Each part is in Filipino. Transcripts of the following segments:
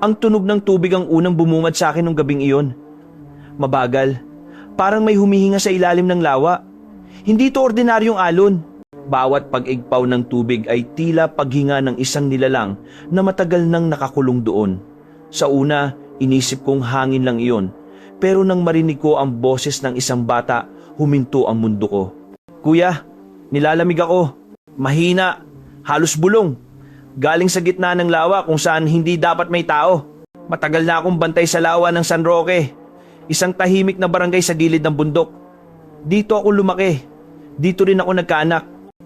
Ang tunog ng tubig ang unang bumungad sa akin nung gabing iyon. Mabagal, parang may humihinga sa ilalim ng lawa. Hindi ito ordinaryong alon. Bawat pag-igpaw ng tubig ay tila paghinga ng isang nilalang na matagal nang nakakulong doon. Sa una, inisip kong hangin lang iyon. Pero nang marinig ko ang boses ng isang bata, huminto ang mundo ko. Kuya, nilalamig ako. Mahina, halos bulong. Galing sa gitna ng lawa kung saan hindi dapat may tao. Matagal na akong bantay sa lawa ng San Roque. Isang tahimik na barangay sa gilid ng bundok. Dito ako lumaki. Dito rin ako nagkaanak.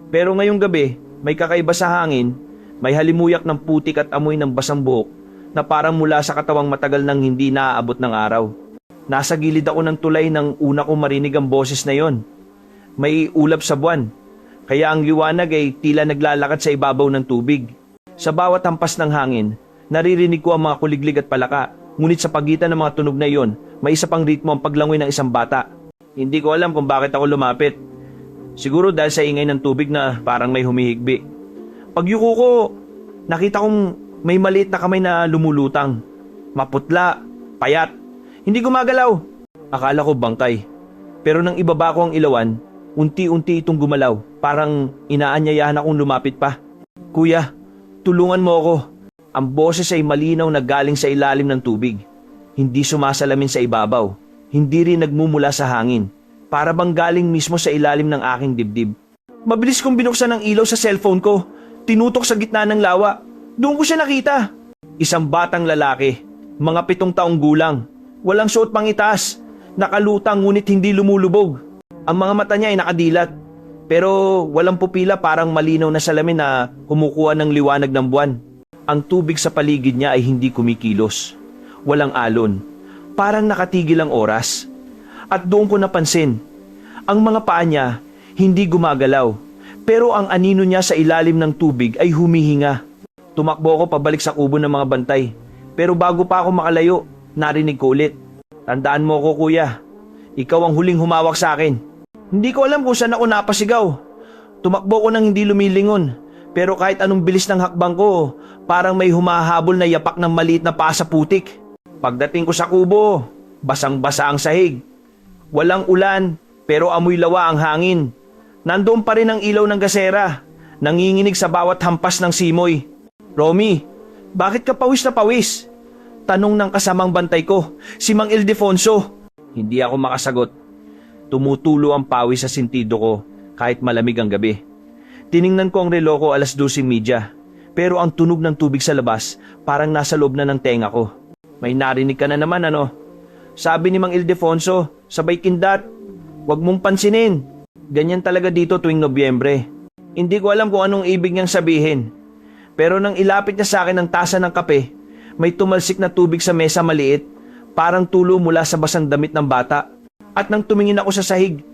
Pero ngayong gabi, may kakaiba sa hangin, may halimuyak ng putik at amoy ng basang buhok na parang mula sa katawang matagal nang hindi naaabot ng araw. Nasa gilid ako ng tulay nang una kong marinig ang boses na yon. May ulap sa buwan, kaya ang liwanag ay tila naglalakad sa ibabaw ng tubig. Sa bawat hampas ng hangin, naririnig ko ang mga kuliglig at palaka, ngunit sa pagitan ng mga tunog na iyon, may isa pang ritmo ang paglangoy ng isang bata. Hindi ko alam kung bakit ako lumapit. Siguro dahil sa ingay ng tubig na parang may humihigbi. Pagyuko ko, nakita kong may maliit na kamay na lumulutang. Maputla, payat, hindi gumagalaw. Akala ko bangkay. Pero nang ibaba ko ang ilawan, unti-unti itong gumalaw. Parang inaanyayahan akong lumapit pa. Kuya, tulungan mo ako. Ang boses ay malinaw na galing sa ilalim ng tubig. Hindi sumasalamin sa ibabaw. Hindi rin nagmumula sa hangin. Para bang galing mismo sa ilalim ng aking dibdib. Mabilis kong binuksan ang ilaw sa cellphone ko. Tinutok sa gitna ng lawa. Doon ko siya nakita. Isang batang lalaki, mga 7 taong gulang. Walang suot pang itaas. Nakalutang ngunit hindi lumulubog. Ang mga mata niya ay nakadilat. Pero walang pupila, parang malinaw na salamin na kumukuha ng liwanag ng buwan. Ang tubig sa paligid niya ay hindi kumikilos. Walang alon. Parang nakatigil ang oras. At doon ko napansin, ang mga paa niya hindi gumagalaw, pero ang anino niya sa ilalim ng tubig ay humihinga. Tumakbo ako pabalik sa kubo ng mga bantay, pero bago pa ako makalayo, narinig ko ulit. Tandaan mo ko kuya, ikaw ang huling humawak sa akin. Hindi ko alam kung saan ako napasigaw. Tumakbo ko nang hindi lumilingon, pero kahit anong bilis ng hakbang ko, parang may humahabol na yapak ng maliit na paa sa putik. Pagdating ko sa kubo, basang-basa ang sahig. Walang ulan, pero amoy lawa ang hangin. Nandoon pa rin ang ilaw ng gasera, nanginginig sa bawat hampas ng simoy. Romy, bakit ka pawis na pawis? Tanong ng kasamang bantay ko, si Mang Ildefonso. Hindi ako makasagot. Tumutulo ang pawis sa sintido ko kahit malamig ang gabi. Tiningnan ko ang relo ko 12:30, pero ang tunog ng tubig sa labas parang nasa loob na ng tenga ko. May narinig ka na naman ano? Sabi ni Mang Ildefonso, sabay kindat, huwag mong pansinin. Ganyan talaga dito tuwing Nobyembre. Hindi ko alam kung anong ibig niyang sabihin. Pero nang ilapit niya sa akin ang tasa ng kape, may tumalsik na tubig sa mesa maliit, parang tulo mula sa basang damit ng bata. At nang tumingin ako sa sahig,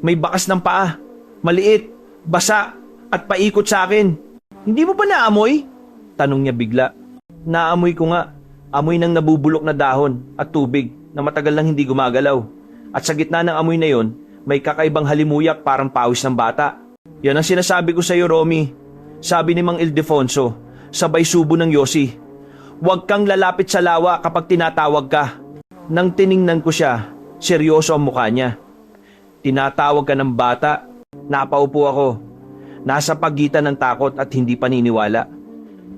may bakas ng paa, maliit, basa, at paikot sa akin. Hindi mo ba naamoy? Tanong niya bigla. Naamoy ko nga, amoy ng nabubulok na dahon at tubig na matagal lang hindi gumagalaw. At sa gitna ng amoy na yon, may kakaibang halimuyak parang pawis ng bata. Yan ang sinasabi ko sa iyo, Romy. Sabi ni Mang Ildefonso, sabay subo ng yosi. Huwag kang lalapit sa lawa kapag tinatawag ka. Nang tiningnan ko siya, seryoso ang mukha niya. Tinatawag ka ng bata. Napaupo ako. Nasa pagitan ng takot at hindi paniniwala.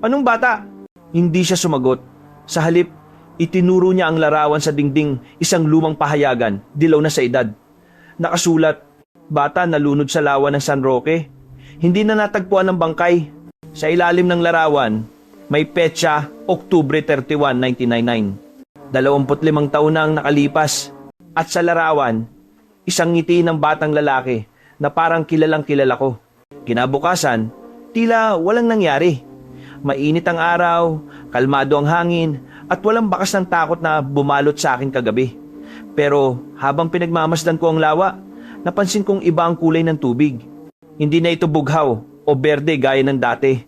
Anong bata? Hindi siya sumagot. Sa halip, itinuro niya ang larawan sa dingding, isang lumang pahayagan, dilaw na sa edad. Nakasulat, bata nalunod sa lawa ng San Roque. Hindi na natagpuan ng bangkay. Sa ilalim ng larawan, may petsa Oktubre 31, 1999. 25 taon na ang nakalipas. At sa larawan, isang ngiti ng batang lalaki na parang kilalang kilala ko. Kinabukasan, tila walang nangyari. Mainit ang araw, kalmado ang hangin, at walang bakas ng takot na bumalot sa akin kagabi. Pero habang pinagmamasdan ko ang lawa, napansin kong iba ang kulay ng tubig. Hindi na ito bughaw o berde gaya ng dati.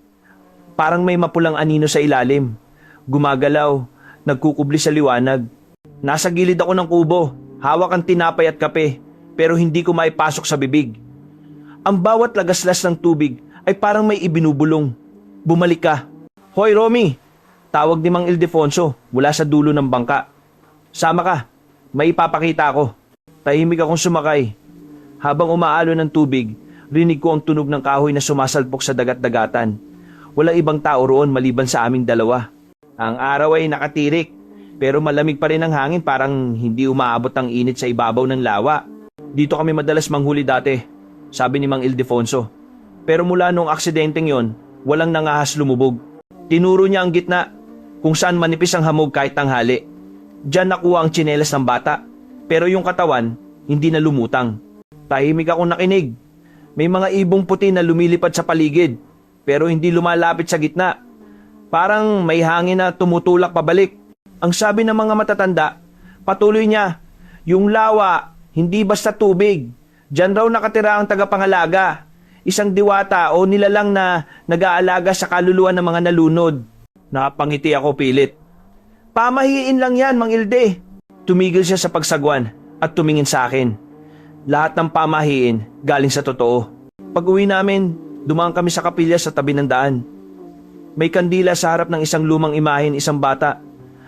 Parang may mapulang anino sa ilalim. Gumagalaw, nagkukubli sa liwanag. Nasa gilid ako ng kubo, hawak ang tinapay at kape, pero hindi ko maipasok sa bibig. Ang bawat lagaslas ng tubig ay parang may ibinubulong. Bumalik ka. Hoy Romy, Tawag ni Mang Ildefonso mula sa dulo ng bangka. Sama ka, may ipapakita ako. Tahimik akong sumakay. Habang umaalo ng tubig, rinig ko ang tunog ng kahoy na sumasalpok sa dagat-dagatan. Walang ibang tao roon maliban sa aming dalawa. Ang araw ay nakatirik, pero malamig pa rin ang hangin, parang hindi umaabot ang init sa ibabaw ng lawa. Dito kami madalas manghuli dati, sabi ni Mang Ildefonso. Pero mula nung aksidenteng yon, walang nangahas lumubog. Tinuro niya ang gitna, kung saan manipis ang hamog kahit tanghali. Diyan nakuha ang tsinelas ng bata, pero yung katawan, hindi na lumutang. Tahimik akong nakinig. May mga ibong puti na lumilipad sa paligid, pero hindi lumalapit sa gitna. Parang may hangin na tumutulak pabalik. Ang sabi ng mga matatanda, patuloy niya, yung lawa, hindi basta tubig. Diyan raw nakatira ang tagapangalaga. Isang diwata o nilalang na nag-aalaga sa kaluluwa ng mga nalunod. Napangiti ako pilit. Pamahiin lang yan, Mang Ilde. Tumigil siya sa pagsagwan at tumingin sa akin. Lahat ng pamahiin galing sa totoo. Pag uwi namin, dumaan kami sa kapilya sa tabi ng daan. May kandila sa harap ng isang lumang imahen, isang bata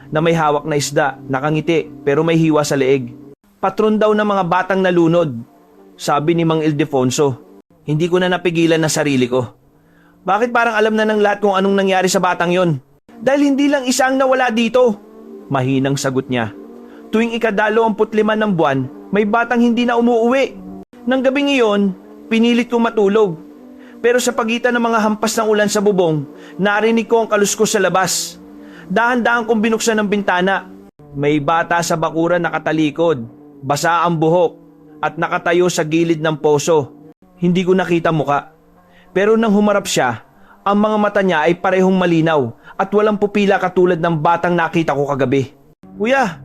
na may hawak na isda, nakangiti pero may hiwa sa leeg. Patron daw ng mga batang nalunod, sabi ni Mang Ildefonso. Hindi ko na napigilan na sarili ko. Bakit parang alam na ng lahat kung anong nangyari sa batang yon? Dahil hindi lang isa ang nawala dito. Mahinang sagot niya. Tuwing ika-25 ng buwan, may batang hindi na umuuwi. Nang gabing iyon, pinilit kong matulog. Pero sa pagitan ng mga hampas ng ulan sa bubong, narinig ko ang kaluskos sa labas. Dahan-dahan kong binuksan ang bintana. May bata sa bakuran nakatalikod, basa ang buhok, at nakatayo sa gilid ng poso. Hindi ko nakita muka. Pero nang humarap siya, ang mga mata niya ay parehong malinaw at walang pupila katulad ng batang nakita ko kagabi. Kuya,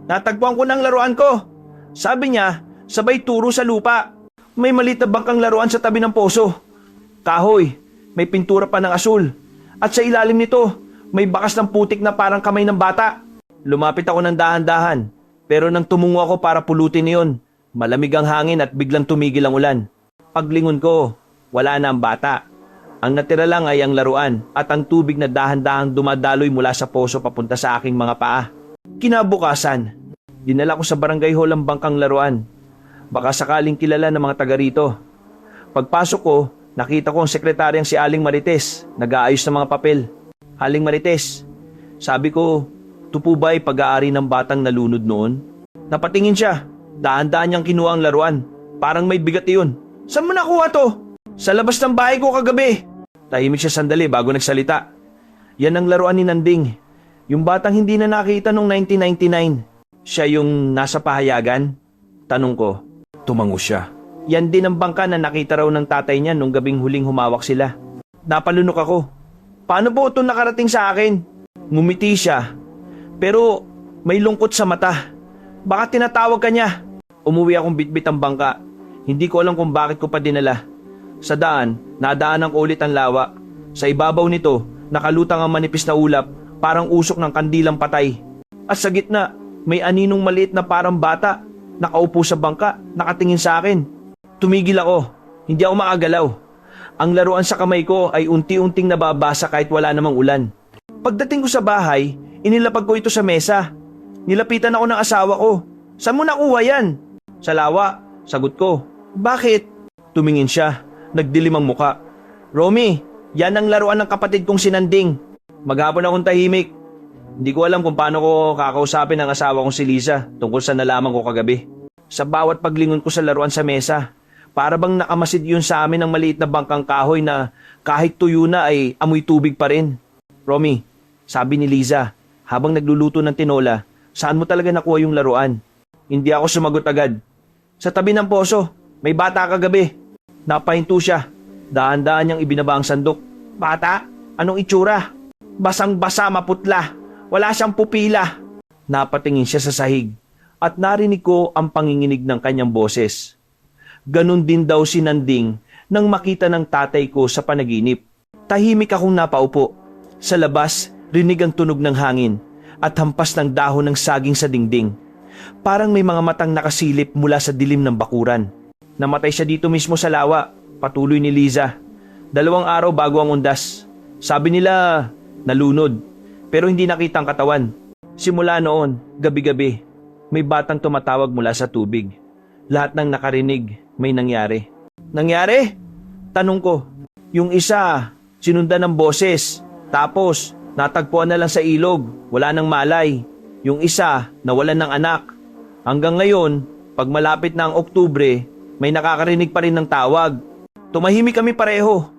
natagpuan ko ng laruan ko. Sabi niya, sabay turo sa lupa. May maliit na bangkang laruan sa tabi ng poso. Kahoy, may pintura pa ng asul. At sa ilalim nito, may bakas ng putik na parang kamay ng bata. Lumapit ako ng dahan-dahan, pero nang tumungo ako para pulutin niyon, malamig ang hangin at biglang tumigil ang ulan. Paglingon ko, wala na ang bata. Ang natira lang ay ang laruan at ang tubig na dahan-dahang dumadaloy mula sa poso papunta sa aking mga paa. Kinabukasan, dinala ko sa barangay hall ang bangkang laruan. Baka sakaling kilala ng mga taga rito. Pagpasok ko, nakita ko ang sekretaryang si Aling Marites, nag-aayos ng mga papel. Aling Marites, sabi ko, tupo ba ay pag-aari ng batang nalunod noon? Napatingin siya, dahan-dahan niyang kinuha ang laruan. Parang may bigat iyon. Saan mo nakuha to? Sa labas ng bahay ko kagabi. Tahimik siya sandali bago nagsalita. Yan ang laruan ni Nanding. Yung batang hindi na nakita noong 1999. Siya yung nasa pahayagan? Tanong ko. Tumango siya. Yan din ang bangka na nakita raw ng tatay niya nung gabing huling humawak sila. Napalunok ako. Paano po ito nakarating sa akin? Ngumiti siya. Pero may lungkot sa mata. Baka tinatawag ka niya. Umuwi akong bitbit ang bangka. Hindi ko alam kung bakit ko pa dinala. Sa daan, nadaanan ko ulit ang lawa. Sa ibabaw nito, nakalutang ang manipis na ulap, parang usok ng kandilang patay. At sa gitna, may aninong maliit na parang bata, nakaupo sa bangka, nakatingin sa akin. Tumigil ako, hindi ako makagalaw. Ang laruan sa kamay ko ay unti-unting nababasa kahit wala namang ulan. Pagdating ko sa bahay, inilapag ko ito sa mesa. Nilapitan ako ng asawa ko. Saan mo nakuha yan? Sa lawa, sagot ko. Bakit? Tumingin siya. Nagdilim ang muka. Romy, yan ang laruan ng kapatid kong si Nanding. Maghapon akong tahimik. Hindi ko alam kung paano ko kakausapin ang asawa kong si Liza tungkol sa nalaman ko kagabi. Sa bawat paglingon ko sa laruan sa mesa, para bang nakamasid yun sa amin ng maliit na bangkang kahoy na kahit tuyo na ay amoy tubig pa rin. Romy, sabi ni Liza, habang nagluluto ng tinola, saan mo talaga nakuha yung laruan? Hindi ako sumagot agad. Sa tabi ng poso, may bata kagabi. Napahinto siya. Dahan-dahan niyang ibinaba ang sandok. Bata? Anong itsura? Basang-basa, maputla. Wala siyang pupila. Napatingin siya sa sahig at narinig ko ang panginginig ng kanyang boses. Ganon din daw si Nanding nang makita ng tatay ko sa panaginip. Tahimik akong napaupo. Sa labas, rinig ang tunog ng hangin at hampas ng dahon ng saging sa dingding. Parang may mga matang nakasilip mula sa dilim ng bakuran. Namatay siya dito mismo sa lawa, patuloy ni Liza. 2 araw bago ang undas. Sabi nila, nalunod. pero hindi nakita ang katawan. Simula noon, gabi-gabi, may batang tumatawag mula sa tubig. Lahat ng nakarinig, may nangyari. Nangyari? Tanong ko. Yung isa, sinundan ng boses. Tapos, natagpuan na lang sa ilog. Wala nang malay. Yung isa, nawalan ng anak. Hanggang ngayon, pag malapit na ang Oktubre, may nakakarinig pa rin ng tawag. Tumahimik kami pareho.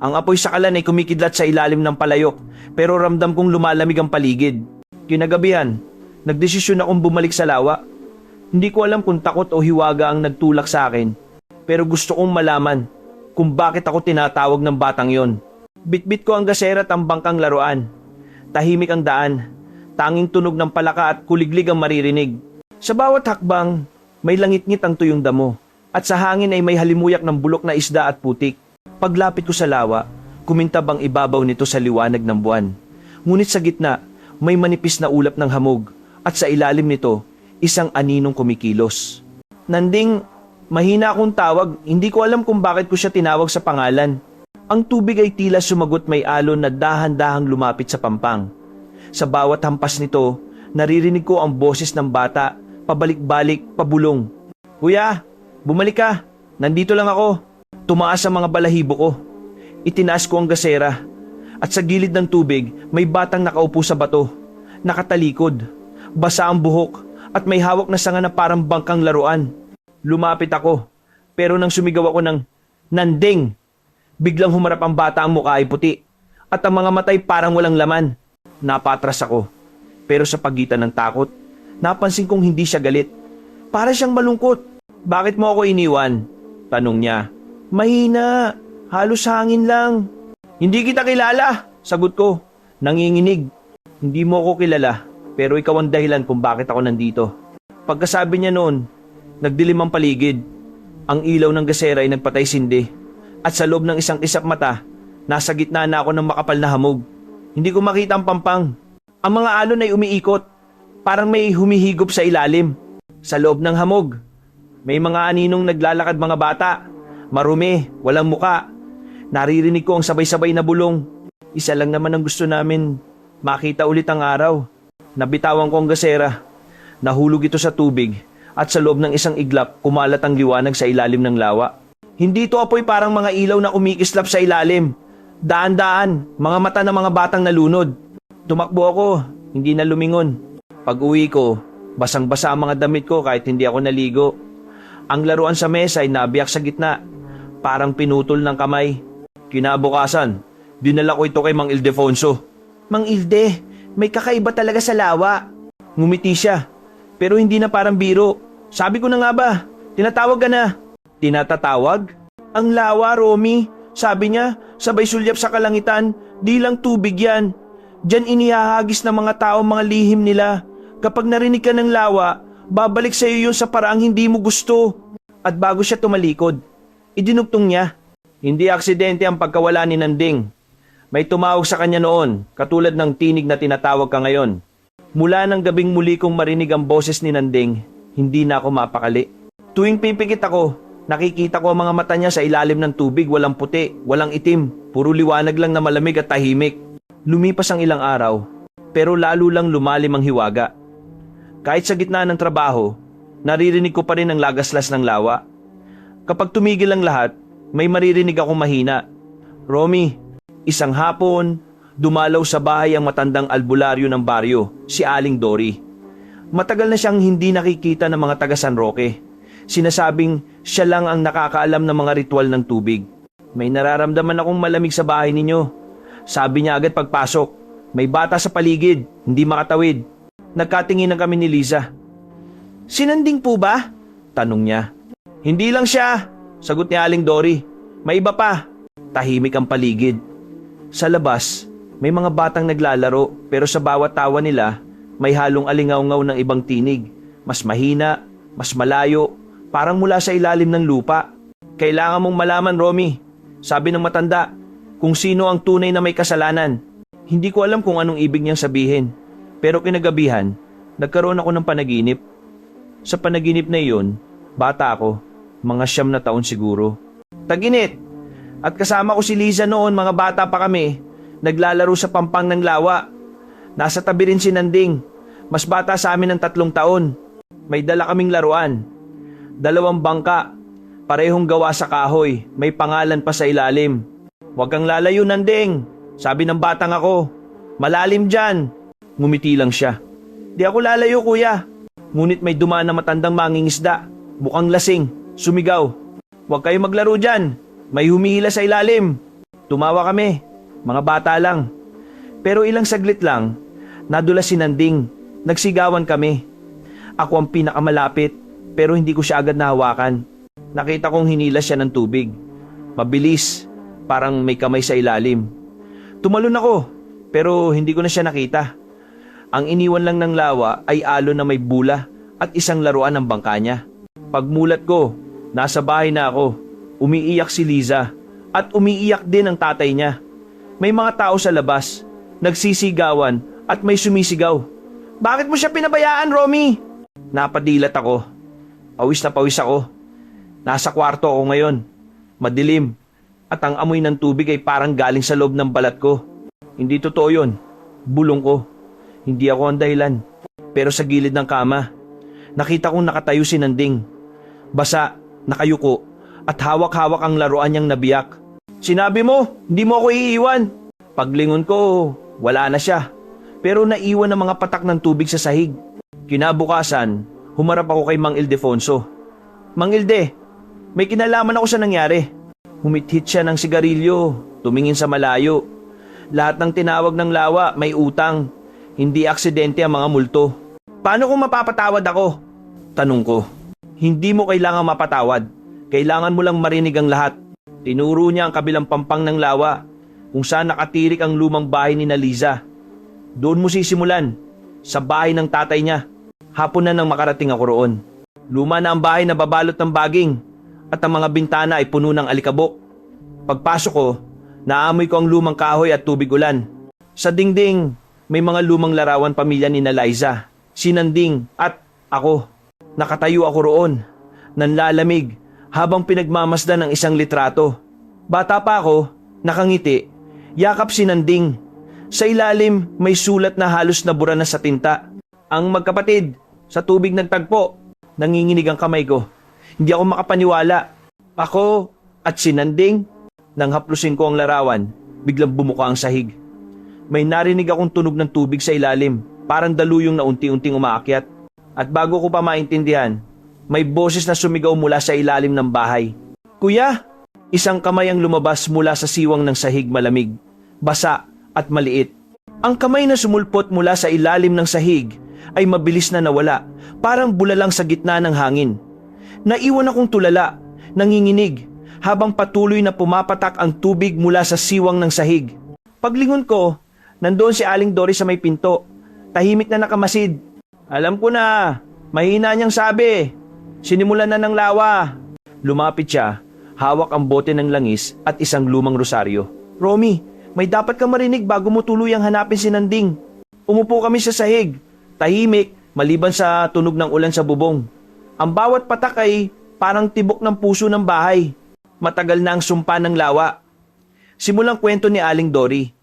Ang apoy sa kalan ay kumikidlat sa ilalim ng palayok, pero ramdam kong lumalamig ang paligid. Kinagabihan, nagdesisyon akong bumalik sa lawa. Hindi ko alam kung takot o hiwaga ang nagtulak sa akin, pero gusto kong malaman kung bakit ako tinatawag ng batang yon. Bitbit ko ang gasera at ang bangkang laruan. Tahimik ang daan, tanging tunog ng palaka at kuliglig ang maririnig. Sa bawat hakbang, may langit-ngit ang tuyong damo, at sa hangin ay may halimuyak ng bulok na isda at putik. Paglapit ko sa lawa, kumintab ang ibabaw nito sa liwanag ng buwan. Ngunit sa gitna, may manipis na ulap ng hamog, at sa ilalim nito, isang aninong kumikilos. Nanding, mahina akong tawag, hindi ko alam kung bakit ko siya tinawag sa pangalan. Ang tubig ay tila sumagot may alon na dahan-dahang lumapit sa pampang. Sa bawat hampas nito, naririnig ko ang boses ng bata, pabalik-balik, pabulong. Kuya, bumalik ka, nandito lang ako. Tumaas ang mga balahibo ko. Itinaas ko ang gasera, at sa gilid ng tubig, may batang nakaupo sa bato, nakatalikod, basa ang buhok, at may hawak na sanga na parang bangkang laruan. Lumapit ako, pero nang sumigaw ako ng "Nanding!", biglang humarap ang bata, ang mukha ay puti, at ang mga matay parang walang laman. Napatras ako, pero sa pagitan ng takot, napansin kong hindi siya galit. Para siyang malungkot. Bakit mo ako iniwan? Tanong niya. Mahina, halos hangin lang. Hindi kita kilala, sagot ko, nanginginig. Hindi mo ako kilala, pero ikaw ang dahilan kung bakit ako nandito. Pagkasabi niya noon, nagdilim ang paligid. Ang ilaw ng gasera ay nagpatay sindi. At sa loob ng isang kisap mata, nasa gitna na ako ng makapal na hamog. Hindi ko makita ang pampang. Ang mga alon ay umiikot, parang may humihigop sa ilalim. Sa loob ng hamog, may mga aninong naglalakad, mga bata. Marumi, walang muka. Naririnig ko ang sabay-sabay na bulong. Isa lang naman ang gusto namin, makita ulit ang araw. Nabitawan ko ang gasera. Nahulog ito sa tubig, at sa loob ng isang iglap, kumalat ang liwanag sa ilalim ng lawa. Hindi ito apoy, parang mga ilaw na umikislap sa ilalim. Daan-daan, mga mata ng mga batang nalunod. Tumakbo ako, hindi na lumingon. Pag-uwi ko, basang-basa ang mga damit ko kahit hindi ako naligo. Ang laruan sa mesa ay nabiyak sa gitna, parang pinutol ng kamay. Kinabukasan, dinala ko ito kay Mang Ildefonso. Mang Ilde, may kakaiba talaga sa lawa. Ngumiti siya, pero hindi na parang biro. Sabi ko na nga ba, tinatawag ka na. Tinatatawag? Ang lawa, Romy. Sabi niya, sabay sulyap sa kalangitan, di lang tubig yan. Diyan inihahagis ng mga tao mga lihim nila. Kapag narinig ka ng lawa, babalik sa iyo yun sa paraang hindi mo gusto. At bago siya tumalikod, idinugtong niya. Hindi aksidente ang pagkawala ni Nanding. May tumawag sa kanya noon, katulad ng tinig na tinatawag ka ngayon. Mula ng gabing muli kong marinig ang boses ni Nanding, hindi na ako mapakali. Tuwing pipikit ako, nakikita ko ang mga mata niya sa ilalim ng tubig, walang puti, walang itim, puro liwanag lang na malamig at tahimik. Lumipas ang ilang araw, pero lalo lang lumalim ang hiwaga. Kahit sa gitna ng trabaho, naririnig ko pa rin ang lagaslas ng lawa. Kapag tumigil ang lahat, may maririnig akong mahina. Romy, isang hapon, dumalaw sa bahay ang matandang albularyo ng baryo, si Aling Dory. Matagal na siyang hindi nakikita ng mga taga San Roque. Sinasabing siya lang ang nakakaalam ng mga ritual ng tubig. May nararamdaman akong malamig sa bahay ninyo. Sabi niya agad pagpasok, may bata sa paligid, hindi makatawid. Nagkatinginan kami ni Liza. Sinanding po ba? Tanong niya. Hindi lang siya, sagot ni Aling Dory. May iba pa. Tahimik ang paligid. Sa labas, may mga batang naglalaro, pero sa bawat tawa nila, may halong alingaw-ngaw ng ibang tinig. Mas mahina, mas malayo, parang mula sa ilalim ng lupa. Kailangan mong malaman, Romy, sabi ng matanda, kung sino ang tunay na may kasalanan. Hindi ko alam kung anong ibig niyang sabihin, pero kinagabihan, nagkaroon ako ng panaginip. Sa panaginip na iyon, bata ako, mga 9 na taon siguro. Tag-init! At kasama ko si Liza noon, mga bata pa kami, naglalaro sa pampang ng lawa. Nasa tabi rin si Nanding. Mas bata sa amin ng 3 taon. May dala kaming laruan. 2 bangka. Parehong gawa sa kahoy. May pangalan pa sa ilalim. "Huwag kang lalayo, Nanding," sabi ng batang ako. "Malalim dyan." Ngumiti lang siya. "Di ako lalayo, kuya." Ngunit may dumaan na matandang mangingisda. Mukhang lasing. Sumigaw, "Huwag kayo maglaro dyan. May humihila sa ilalim." Tumawa kami. Mga bata lang. Pero ilang saglit lang, nadula si Nanding. Nagsigawan kami. Ako ang pinakamalapit, pero hindi ko siya agad nahawakan. Nakita kong hinila siya ng tubig. Mabilis, parang may kamay sa ilalim. Tumalon ako, pero hindi ko na siya nakita. Ang iniwan lang ng lawa ay alon na may bula at isang laruan ng bangka niya. Pagmulat ko, nasa bahay na ako. Umiiyak si Liza at umiiyak din ang tatay niya. May mga tao sa labas, nagsisigawan at may sumisigaw. "Bakit mo siya pinabayaan, Romy?" Napadilat ako. Pawis na pawis ako. Nasa kwarto ako ngayon. Madilim. At ang amoy ng tubig ay parang galing sa loob ng balat ko. Hindi totoo yun. Bulong ko. Hindi ako ang dahilan. Pero sa gilid ng kama, nakita kong nakatayo si Nanding. Basa, nakayuko, at hawak-hawak ang laruan niyang nabiyak. "Sinabi mo, hindi mo ako iiwan." Paglingon ko, wala na siya. Pero naiwan ng mga patak ng tubig sa sahig. Kinabukasan, humarap ako kay Mang Ildefonso. "Mang Ilde, may kinalaman ako sa nangyari." Humithit siya ng sigarilyo, tumingin sa malayo. "Lahat ng tinawag ng lawa may utang. Hindi aksidente ang mga multo." "Paano kung mapapatawad ako?" tanong ko. "Hindi mo kailangang mapatawad. Kailangan mo lang marinig ang lahat." Tinuro niya ang kabilang pampang ng lawa, kung saan nakatirik ang lumang bahay ni Liza. "Doon mo sisimulan, sa bahay ng tatay niya." Hapon na nang makarating ako roon. Luma na ang bahay na babalot ng baging, at ang mga bintana ay puno ng alikabok. Pagpasok ko, naamoy ko ang lumang kahoy at tubig ulan. Sa dingding, may mga lumang larawan pamilya ni Liza, si Nanding at ako. Nakatayo ako roon, nanlalamig, habang pinagmamasdan ng isang litrato. Bata pa ako, nakangiti, yakap si Nanding. Sa ilalim, may sulat na halos nabura na sa tinta. "Ang magkapatid, sa tubig nagtagpo." Nanginginig ang kamay ko. Hindi ako makapaniwala. Ako at si Nanding. Nang haplusin ko ang larawan, biglang bumuka ang sahig. May narinig akong tunog ng tubig sa ilalim, parang daluyong na unti-unting umaakyat. At bago ko pa maintindihan, may boses na sumigaw mula sa ilalim ng bahay. "Kuya!" Isang kamay ang lumabas mula sa siwang ng sahig, malamig, basa at maliit. Ang kamay na sumulpot mula sa ilalim ng sahig ay mabilis na nawala, parang bulalang sa gitna ng hangin. Naiwan akong tulala, nanginginig, habang patuloy na pumapatak ang tubig mula sa siwang ng sahig. Paglingon ko, nandoon si Aling Dory sa may pinto, tahimik na nakamasid. "Alam ko na, mahina niyang sabi. Sinimulan na ng lawa." Lumapit siya, hawak ang bote ng langis at isang lumang rosaryo. "Romy, may dapat ka marinig bago mo tuluyang hanapin si Nanding." Umupo kami sa sahig, tahimik maliban sa tunog ng ulan sa bubong. Ang bawat patak ay parang tibok ng puso ng bahay. Matagal na ang sumpa ng lawa. Simulang kwento ni Aling Dory.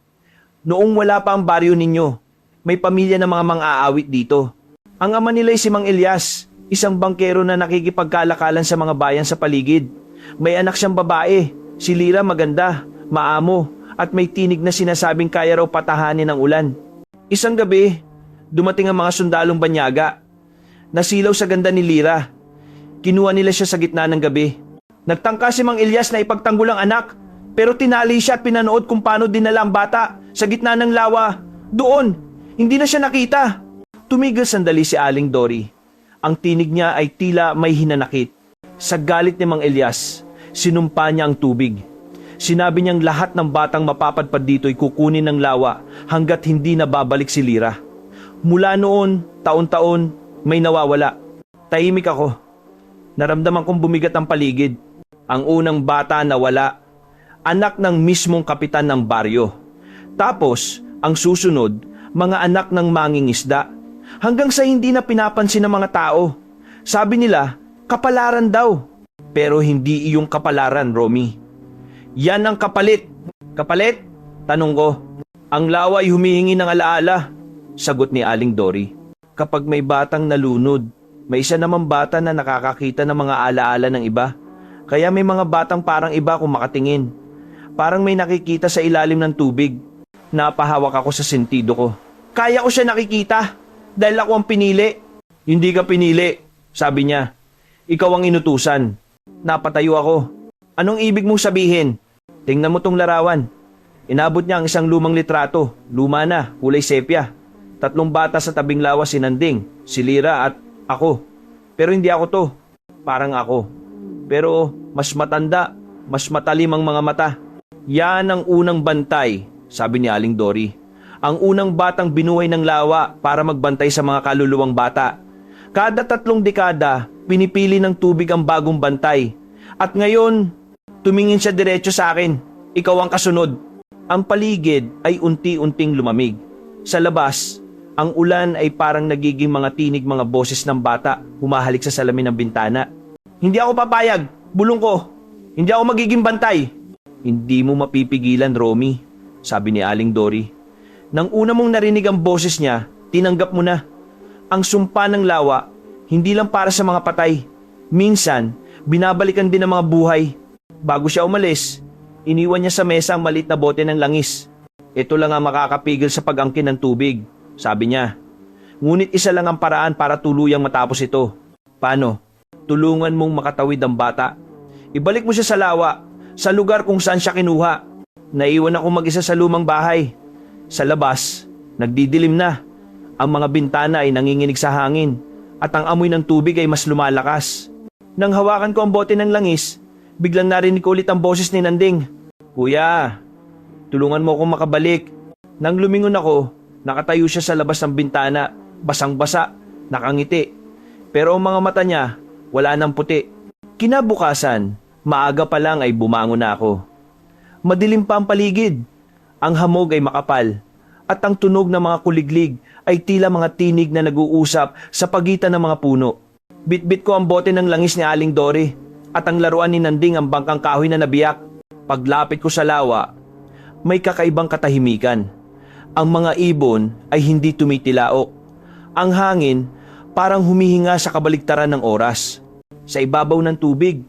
"Noong wala pa ang baryo ninyo, may pamilya ng mga mang-aawit dito. Ang ama nila ay si Mang Elias, isang bangkero na nakikipagkalakalan sa mga bayan sa paligid. May anak siyang babae, si Lira, maganda, maamo, at may tinig na sinasabing kaya raw patahanin ng ulan. Isang gabi, dumating ang mga sundalong banyaga. Nasilaw sa ganda ni Lira. Kinuha nila siya sa gitna ng gabi. Nagtangka si Mang Elias na ipagtanggol ang anak, pero tinali siya at pinanood kung paano dinala ang bata sa gitna ng lawa. Doon, hindi na siya nakita." Tumigil sandali si Aling Dory. Ang tinig niya ay tila may hinanakit. Sa galit ni Mang Elias, sinumpa niya ang tubig. Sinabi niyang lahat ng batang mapapadpad dito ay kukunin ng lawa hanggat hindi na babalik si Lira. Mula noon, taon-taon, may nawawala. Tahimik ako. Naramdaman kong bumigat ang paligid. Ang unang bata nawala, anak ng mismong kapitan ng baryo. Tapos, ang susunod, mga anak ng mangingisda. Hanggang sa hindi na pinapansin ng mga tao. Sabi nila, kapalaran daw. Pero hindi iyong kapalaran, Romy. Yan ang kapalit. Kapalit? Tanong ko. Ang lawa ay humihingi ng alaala. sagot ni Aling Dory. Kapag may batang nalunod, may isa namang bata na nakakakita ng mga alaala ng iba. Kaya may mga batang parang iba kung makatingin. Parang may nakikita sa ilalim ng tubig. Napahawak ako sa sentido ko. Kaya ko siya nakikita dahil ako ang pinili. Hindi ka pinili, sabi niya. Ikaw ang inutusan. Napatayo ako. Anong ibig mong sabihin? Tingnan mo tong larawan. Inabot niya ang isang lumang litrato. Luma na, kulay sepia. 3 bata sa tabing lawa, si Nanding, si Lira at ako. Pero hindi ako to. Parang ako. Pero mas matanda, mas matalim ang mga mata. Yan ang unang bantay, sabi ni Aling Dory. Ang unang batang binuhay ng lawa para magbantay sa mga kaluluwang bata. Kada 3 dekada, pinipili ng tubig ang bagong bantay. At ngayon, tumingin siya diretso sa akin. Ikaw ang kasunod. Ang paligid ay unti-unting lumamig. Sa labas, ang ulan ay parang nagiging mga tinig mga boses ng bata humahalik sa salamin ng bintana. Hindi ako papayag. Bulong ko. Hindi ako magiging bantay. Hindi mo mapipigilan, Romy, sabi ni Aling Dory. Nang una mong narinig ang boses niya, tinanggap mo na. Ang sumpa ng lawa, hindi lang para sa mga patay. Minsan, binabalikan din ng mga buhay. Bago siya umalis, iniwan niya sa mesa ang maliit na bote ng langis. Ito lang ang makakapigil sa pag-angkin ng tubig, sabi niya. Ngunit isa lang ang paraan para tuluyang matapos ito. Paano? Tulungan mong makatawid ang bata. Ibalik mo siya sa lawa, sa lugar kung saan siya kinuha. Naiwan ako mag-isa sa lumang bahay. Sa labas, nagdidilim na. Ang mga bintana ay nanginginig sa hangin at ang amoy ng tubig ay mas lumalakas. Nang hawakan ko ang bote ng langis, biglang narinig ko ulit ang boses ni Nanding. Kuya, tulungan mo akong makabalik. Nang lumingon ako, nakatayo siya sa labas ng bintana, basang-basa, nakangiti. Pero ang mga mata niya, wala nang puti. Kinabukasan, maaga pa lang ay bumangon na ako. Madilim pa ang paligid. Ang hamog ay makapal. At ang tunog ng mga kuliglig ay tila mga tinig na nag-uusap sa pagitan ng mga puno. Bitbit ko ang bote ng langis ni Aling Dory at ang laruan ni Nanding ang bangkang kahoy na nabiyak. Paglapit ko sa lawa, may kakaibang katahimikan. Ang mga ibon ay hindi tumitilaok. Ang hangin parang humihinga sa kabaligtaran ng oras. Sa ibabaw ng tubig,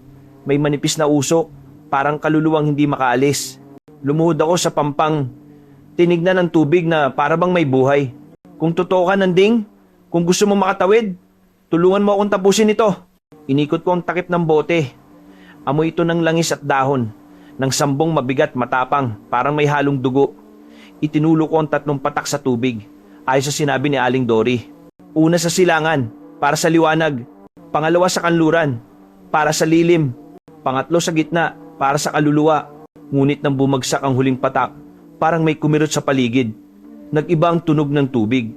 may manipis na usok, parang kaluluwang hindi makaalis. Lumuhod ako sa pampang, tinignan ng tubig na para bang may buhay. Kung totoo ka, Nanding, kung gusto mo makatawid, tulungan mo akong tapusin ito. Inikot ko ang takip ng bote. Amoy ito ng langis at dahon, ng sambong mabigat matapang, parang may halong dugo. Itinulo ko ang 3 patak sa tubig, ayon sa sinabi ni Aling Dory. Una sa silangan, para sa liwanag. Pangalawa sa kanluran, para sa lilim. Pangatlo sa gitna, para sa kaluluwa. Ngunit nang bumagsak ang huling patak, parang may kumirot sa paligid. Nag-iba ang tunog ng tubig.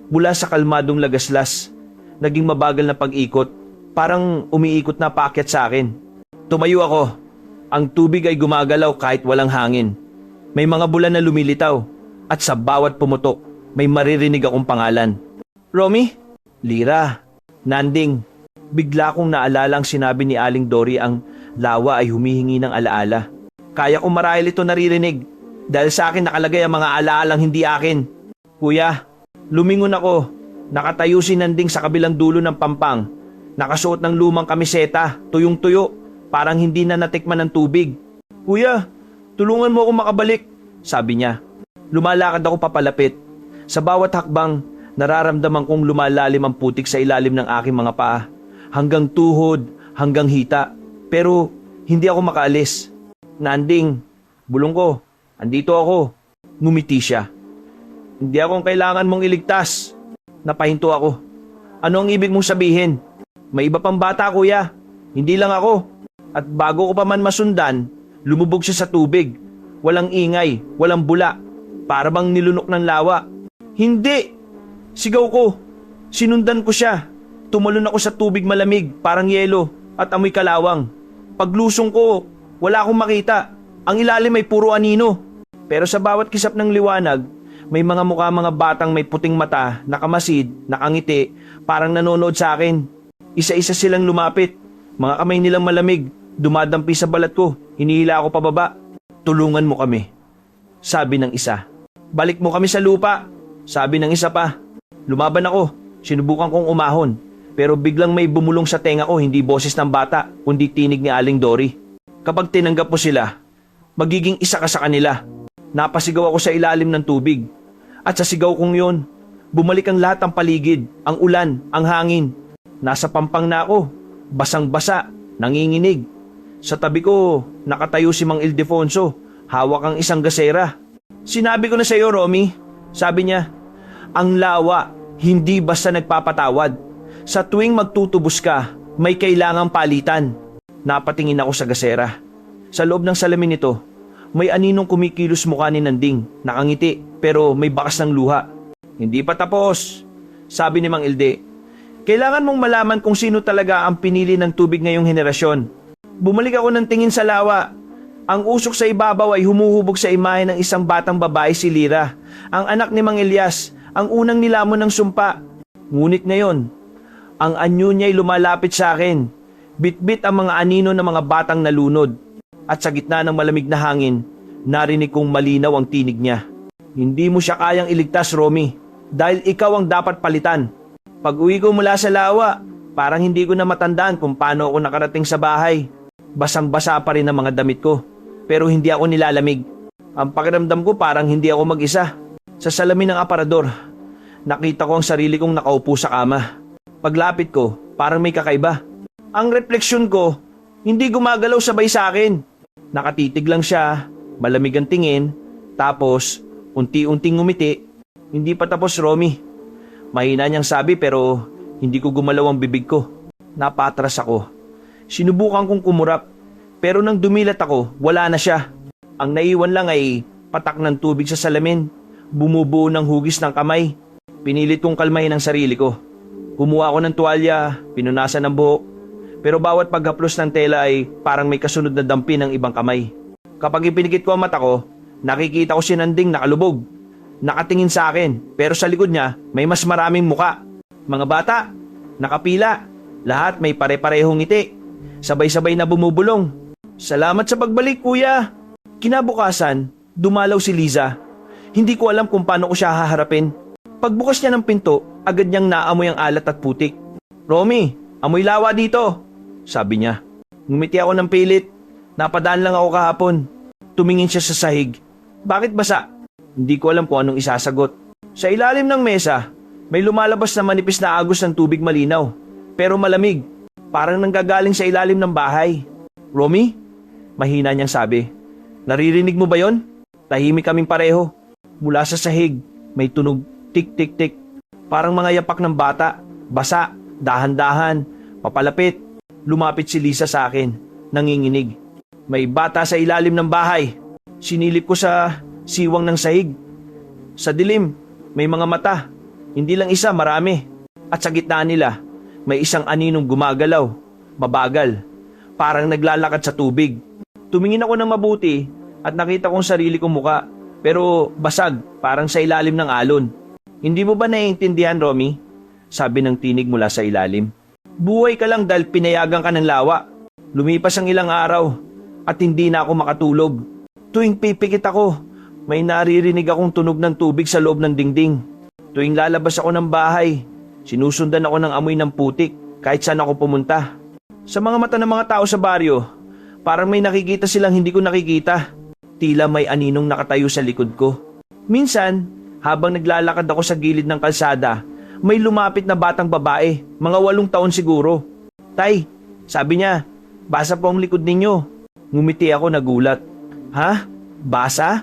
Mula sa kalmadong lagaslas, naging mabagal na pag-ikot, parang umiikot na paakyat sa akin. Tumayo ako. Ang tubig ay gumagalaw kahit walang hangin. May mga bulan na lumilitaw, at sa bawat pumutok, may maririnig akong pangalan. Romy? Lira? Nanding? Bigla kong naalala ang sinabi ni Aling Dory, ang lawa ay humihingi ng alaala. Kaya kong marahil ito naririnig dahil sa akin nakalagay ang mga alaalang hindi akin. Kuya, lumingon ako. Nakatayo si Nanding sa kabilang dulo ng pampang. Nakasuot ng lumang kamiseta, tuyong-tuyo, parang hindi na natikman ng tubig. Kuya, tulungan mo ako makabalik, sabi niya. Lumalakad ako papalapit. Sa bawat hakbang, nararamdaman kong lumalalim ang putik sa ilalim ng aking mga paa. Hanggang tuhod, hanggang hita. Pero hindi ako makaalis. Nanding, bulong ko, andito ako. Ngumiti siya. Hindi akong kailangan mong iligtas. Napahinto ako. Ano ang ibig mong sabihin? May iba pang bata, kuya. Hindi lang ako. At bago ko pa man masundan, lumubog siya sa tubig. Walang ingay, walang bula. Para bang nilunok ng lawa. Hindi! Sigaw ko. Sinundan ko siya. Tumalon ako sa tubig malamig, parang yelo, at amoy kalawang. Paglusong ko, wala akong makita. Ang ilalim ay puro anino. Pero sa bawat kisap ng liwanag, may mga mukha mga batang may puting mata, nakamasid, nakangiti, parang nanonood sa akin. Isa-isa silang lumapit. Mga kamay nilang malamig, dumadampi sa balat ko. Hinihila ako pababa. Tulungan mo kami, sabi ng isa. Balik mo kami sa lupa. Sabi ng isa pa. Lumaban ako. Sinubukan kong umahon. Pero biglang may bumulong sa tenga ko, hindi boses ng bata, kundi tinig ni Aling Dory. Kapag tinanggap mo sila, magiging isa ka sa kanila. Napasigaw ako sa ilalim ng tubig. At sa sigaw kong yun, bumalik ang lahat ng paligid, ang ulan, ang hangin. Nasa pampang na ako, basang-basa, nanginginig. Sa tabi ko, nakatayo si Mang Ildefonso, hawak ang isang gasera. Sinabi ko na sa iyo, Romy, sabi niya, ang lawa, hindi basta nagpapatawad. Sa tuwing magtutubos ka, may kailangang palitan. Napatingin ako sa gasera. Sa loob ng salamin nito, may aninong kumikilos mukha ni Nanding, nakangiti pero may bakas ng luha. Hindi pa tapos, sabi ni Mang Ilde. Kailangan mong malaman kung sino talaga ang pinili ng tubig ngayong henerasyon. Bumalik ako ng tingin sa lawa. Ang usok sa ibabaw ay humuhubog sa imahe ng isang batang babae, si Lira, ang anak ni Mang Elias, ang unang nilamon ng sumpa. Ngunit ngayon, ang anyo niya'y lumalapit sa akin. Bit-bit ang mga anino ng mga batang nalunod. At sa gitna ng malamig na hangin, narinig kong malinaw ang tinig niya. Hindi mo siya kayang iligtas, Romy, dahil ikaw ang dapat palitan. Pag uwi ko mula sa lawa, parang hindi ko na matandaan kung paano ako nakarating sa bahay. Basang-basa pa rin ang mga damit ko, pero hindi ako nilalamig. Ang pakiramdam ko parang hindi ako mag-isa. Sa salamin ng aparador, nakita ko ang sarili kong nakaupo sa kama. Paglapit ko, parang may kakaiba. Ang refleksyon ko, hindi gumagalaw sabay sa akin. Nakatitig lang siya, malamig ang tingin, tapos unti-unting ngumiti. Hindi pa tapos, Romy. Mahina niyang sabi pero hindi ko gumalaw ang bibig ko. Napatras ako. Sinubukan kong kumurap, pero nang dumilat ako, wala na siya. Ang naiwan lang ay patak ng tubig sa salamin, bumubuo ng hugis ng kamay. Pinilit kong kalmahin ang sarili ko. Kumuha ako ng tuwalya, pinunasan ng buhok. Pero bawat paghaplos ng tela ay parang may kasunod na dampi ng ibang kamay. Kapag ipinikit ko ang mata ko, nakikita ko si Nanding nakalubog. Nakatingin sa akin, pero sa likod niya may mas maraming muka. Mga bata, nakapila, lahat may pare-parehong ngiti. Sabay-sabay na bumubulong. Salamat sa pagbalik, kuya. Kinabukasan, dumalaw si Liza. Hindi ko alam kung paano ko siya haharapin. Pagbukas niya ng pinto, agad niyang naamoy ang alat at putik. Romy, amoy lawa dito, sabi niya. Ngumiti ako ng pilit. Napadaan lang ako kahapon. Tumingin siya sa sahig. Bakit basa? Hindi ko alam kung anong isasagot. Sa ilalim ng mesa, may lumalabas na manipis na agos ng tubig malinaw. Pero malamig. Parang nanggagaling sa ilalim ng bahay. Romy? Mahina niyang sabi. Naririnig mo ba yon? Tahimik kaming pareho. Mula sa sahig, may tunog tik-tik-tik. Parang mga yapak ng bata. Basa, dahan-dahan, papalapit. Lumapit si Lisa sa akin, nanginginig. May bata sa ilalim ng bahay. Sinilip ko sa siwang ng sahig. Sa dilim, may mga mata. Hindi lang isa, marami. At sa gitna nila, may isang aninong gumagalaw, mabagal. Parang naglalakad sa tubig. Tumingin ako ng mabuti at nakita kong sarili kong muka. Pero basag, parang sa ilalim ng alon. Hindi mo ba naiintindihan, Romy? Sabi ng tinig mula sa ilalim. Buhay ka lang dahil pinayagan ka ng lawa. Lumipas ang ilang araw at hindi na ako makatulog. Tuwing pipikit ako, may naririnig akong tunog ng tubig sa loob ng dingding. Tuwing lalabas ako ng bahay, sinusundan ako ng amoy ng putik kahit saan ako pumunta. Sa mga mata ng mga tao sa baryo, parang may nakikita silang hindi ko nakikita. Tila may aninong nakatayo sa likod ko. Minsan, habang naglalakad ako sa gilid ng kalsada, may lumapit na batang babae, mga 8 taon siguro. Tay, sabi niya, basa po ang likod ninyo. Ngumiti ako, nagulat. Ha? Basa?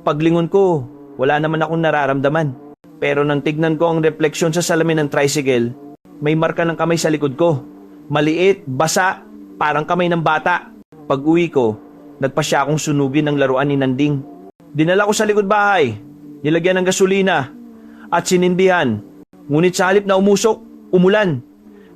Paglingon ko, wala naman akong nararamdaman. Pero nang tignan ko ang refleksyon sa salamin ng tricycle, may marka ng kamay sa likod ko. Maliit, basa, parang kamay ng bata. Pag uwi ko, nagpasya akong sunugin ng laruan ni Nanding. Dinala ko sa likod bahay, nilagyan ng gasolina, at sinindihan. Ngunit sa halip na umusok, umulan.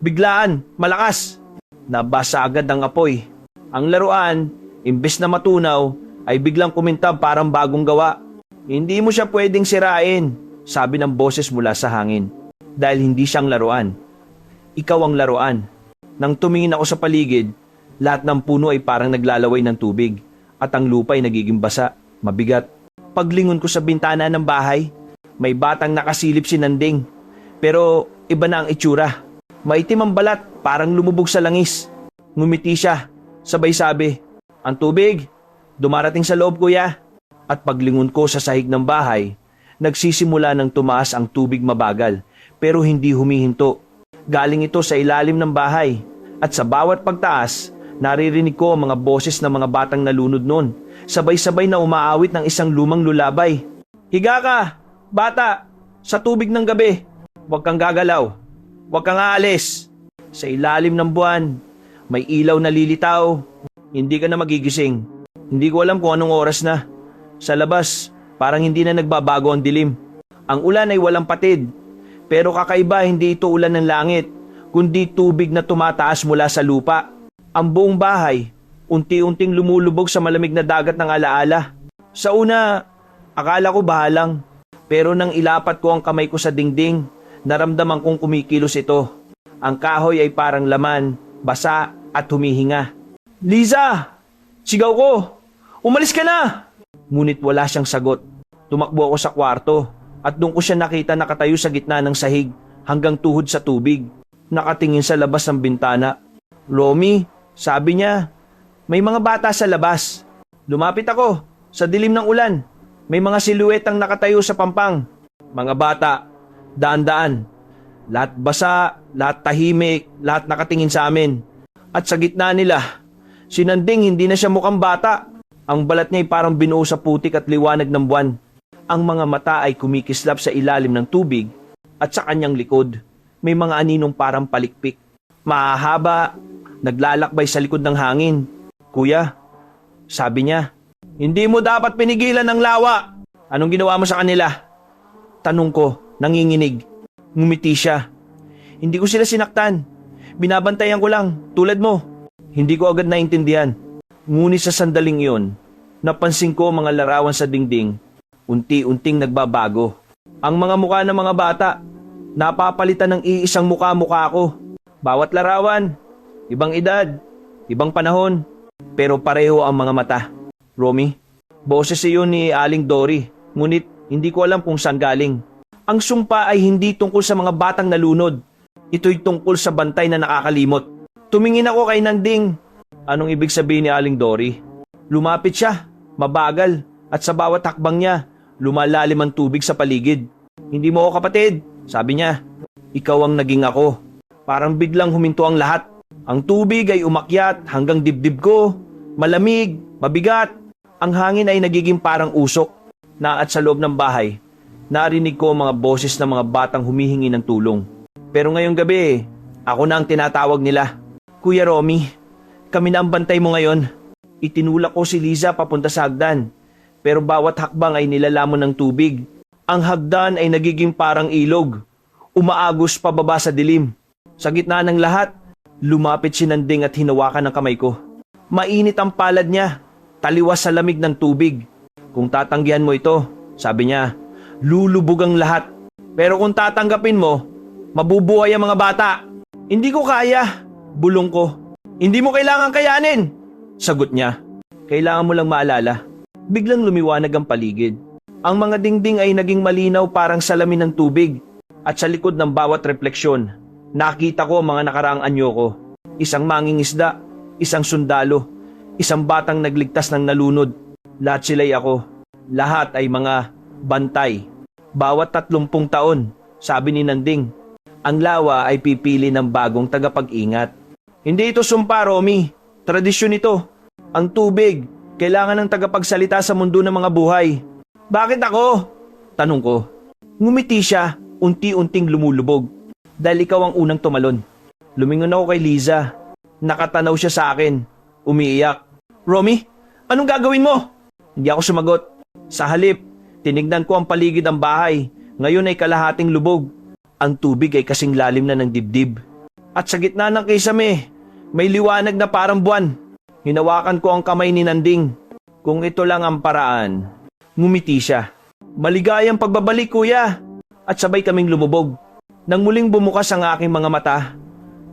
Biglaan, malakas. Nabasa agad ang apoy. Ang laruan, imbes na matunaw, ay biglang kumintab parang bagong gawa. Hindi mo siya pwedeng sirain, sabi ng boses mula sa hangin. Dahil hindi siyang laruan. Ikaw ang laruan. Nang tumingin ako sa paligid, lahat ng puno ay parang naglalaway ng tubig at ang lupa ay nagiging basa, mabigat. Paglingon ko sa bintana ng bahay, May batang nakasilip si Nanding. Pero iba na ang itsura. Maitim ang balat, parang lumubog sa langis. Ngumiti siya, sabay sabi, "Ang tubig, dumarating sa loob kuya." At paglingon ko sa sahig ng bahay, nagsisimula ng tumaas ang tubig mabagal, pero hindi humihinto. Galing ito sa ilalim ng bahay. At sa bawat pagtaas, naririnig ko ang mga boses ng mga batang nalunod noon. Sabay-sabay na umaawit ng isang lumang lulabay. "Higa ka, bata, sa tubig ng gabi. Huwag kang gagalaw. Huwag kang aalis. Sa ilalim ng buwan, may ilaw na lilitaw. Hindi ka na magigising." Hindi ko alam kung anong oras na. Sa labas, parang hindi na nagbabago ang dilim. Ang ulan ay walang patid. Pero kakaiba, hindi ito ulan ng langit, kundi tubig na tumataas mula sa lupa. Ang buong bahay, unti-unting lumulubog sa malamig na dagat ng alaala. Sa una, akala ko bahalang. Pero nang ilapat ko ang kamay ko sa dingding, naramdaman kong kumikilos ito. Ang kahoy ay parang laman, basa at humihinga. "Liza! Sigaw ko! Umalis ka na!" Ngunit wala siyang sagot. Tumakbo ako sa kwarto at doon ko siya nakita nakatayo sa gitna ng sahig hanggang tuhod sa tubig. Nakatingin sa labas ng bintana. "Romy," sabi niya, "may mga bata sa labas." Lumapit ako. Sa dilim ng ulan, may mga siluetang nakatayo sa pampang. Mga bata, daan-daan. Lahat basa, lahat tahimik, lahat nakatingin sa amin. At sa gitna nila, si Nanding hindi na siya mukhang bata. Ang balat niya ay parang binuo sa putik at liwanag ng buwan. Ang mga mata ay kumikislap sa ilalim ng tubig at sa kanyang likod, may mga aninong parang palikpik. Mahahaba, naglalakbay sa likod ng hangin. "Kuya," sabi niya, "hindi mo dapat pinigilan ng lawa. Anong ginawa mo sa kanila?" Tanong ko, nanginginig. Ngumiti siya. "Hindi ko sila sinaktan. Binabantayan ko lang, tulad mo." Hindi ko agad naintindihan. Ngunit sa sandaling iyon, napansin ko ang mga larawan sa dingding. Unti-unting nagbabago. Ang mga mukha ng mga bata, napapalitan ng iisang mukha-mukha ko. Bawat larawan, ibang edad, ibang panahon, pero pareho ang mga mata. "Romy, boses iyon ni Aling Dory, ngunit hindi ko alam kung saan galing." Ang sumpa ay hindi tungkol sa mga batang nalunod. Ito'y tungkol sa bantay na nakakalimot. Tumingin ako kay Nanding. Anong ibig sabihin ni Aling Dory? Lumapit siya, mabagal, at sa bawat hakbang niya, lumalalim ang tubig sa paligid. "Hindi mo ako kapatid," sabi niya. "Ikaw ang naging ako." Parang biglang huminto ang lahat. Ang tubig ay umakyat hanggang dibdib ko. Malamig, mabigat. Ang hangin ay nagiging parang usok. At sa loob ng bahay, narinig ko ang mga boses ng mga batang humihingi ng tulong. Pero ngayong gabi, ako na ang tinatawag nila. "Kuya Romy, kami na ang bantay mo ngayon." Itinulak ko si Liza papunta sa hagdan. Pero bawat hakbang ay nilalamon ng tubig. Ang hagdan ay nagiging parang ilog. Umaagos pababa sa dilim. Sa gitna ng lahat, lumapit si Nanding at hinawakan ang kamay ko. Mainit ang palad niya, taliwas sa lamig ng tubig. "Kung tatanggihan mo ito," sabi niya, "lulubog ang lahat. Pero kung tatanggapin mo, mabubuhay ang mga bata." "Hindi ko kaya," bulong ko. "Hindi mo kailangan kayanin," sagot niya. "Kailangan mo lang maalala." Biglang lumiwanag ang paligid. Ang mga dingding ay naging malinaw parang salamin ng tubig. At sa likod ng bawat refleksyon, nakita ko ang mga nakaraang anyo ko. Isang mangingisda, isang sundalo, isang batang nagligtas ng nalunod. Lahat sila'y ako. Lahat ay mga bantay. Bawat 30 taon, sabi ni Nanding, ang lawa ay pipili ng bagong tagapag-ingat. Hindi ito sumpa, Romy. Tradisyon ito. Ang tubig, kailangan ng tagapagsalita sa mundo ng mga buhay. "Bakit ako?" tanong ko. Ngumiti siya, unti-unting lumulubog. "Dahil ikaw ang unang tumalon." Lumingon ako kay Liza. Nakatanaw siya sa akin. Umiiyak. "Romy, anong gagawin mo?" Hindi ako sumagot. Sa halip, tinignan ko ang paligid ng bahay. Ngayon ay kalahating lubog. Ang tubig ay kasing lalim na ng dibdib. At sa gitna ng kisame, may liwanag na parang buwan. Hinawakan ko ang kamay ni Nanding. "Kung ito lang ang paraan." Ngumiti siya. "Maligayang pagbabalik, kuya." At sabay kaming lumubog. Nang muling bumukas ang aking mga mata,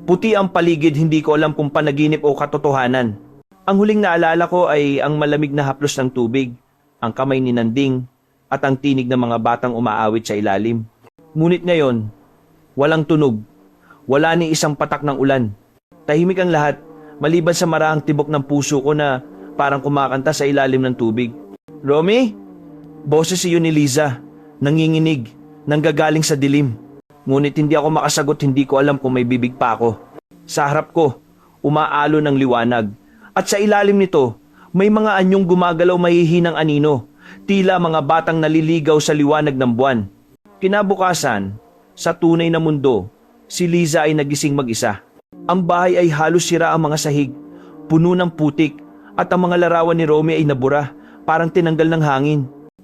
puti ang paligid, hindi ko alam kung panaginip o katotohanan. Ang huling naalala ko ay ang malamig na haplos ng tubig, ang kamay ni Nanding, at ang tinig ng mga batang umaawit sa ilalim. Ngunit ngayon, walang tunog, wala ni isang patak ng ulan. Tahimik ang lahat, maliban sa marahang tibok ng puso ko na parang kumakanta sa ilalim ng tubig. Romy? Boses iyon ni Liza, nanginginig, nanggagaling sa dilim. Ngunit hindi ako makasagot, hindi ko alam kung may bibig pa ako. Sa harap ko, umaalo ng liwanag. At sa ilalim nito, may mga anyong gumagalaw mahihinang anino, tila mga batang naliligaw sa liwanag ng buwan. Kinabukasan, sa tunay na mundo, si Liza ay nagising mag-isa. Ang bahay ay halos sira ang mga sahig, puno ng putik, at ang mga larawan ni Romy ay nabura, parang tinanggal ng hangin.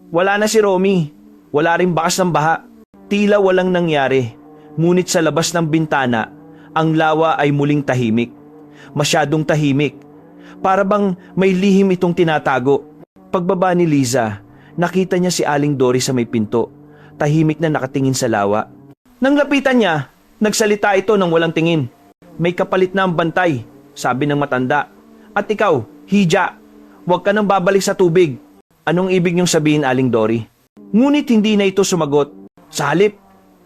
Wala na si Romy, wala ring bakas ng baha. Tila walang nangyari, ngunit sa labas ng bintana, ang lawa ay muling tahimik. Masyadong tahimik. Para bang may lihim itong tinatago. Pagbaba ni Liza, nakita niya si Aling Dory sa may pinto, tahimik na nakatingin sa lawa. Nang lapitan niya, nagsalita ito ng walang tingin. May kapalit na ang bantay, sabi ng matanda. At ikaw, hija, huwag ka nang babalik sa tubig. Anong ibig niyong sabihin, Aling Dory? Ngunit hindi na ito sumagot. Sa halip,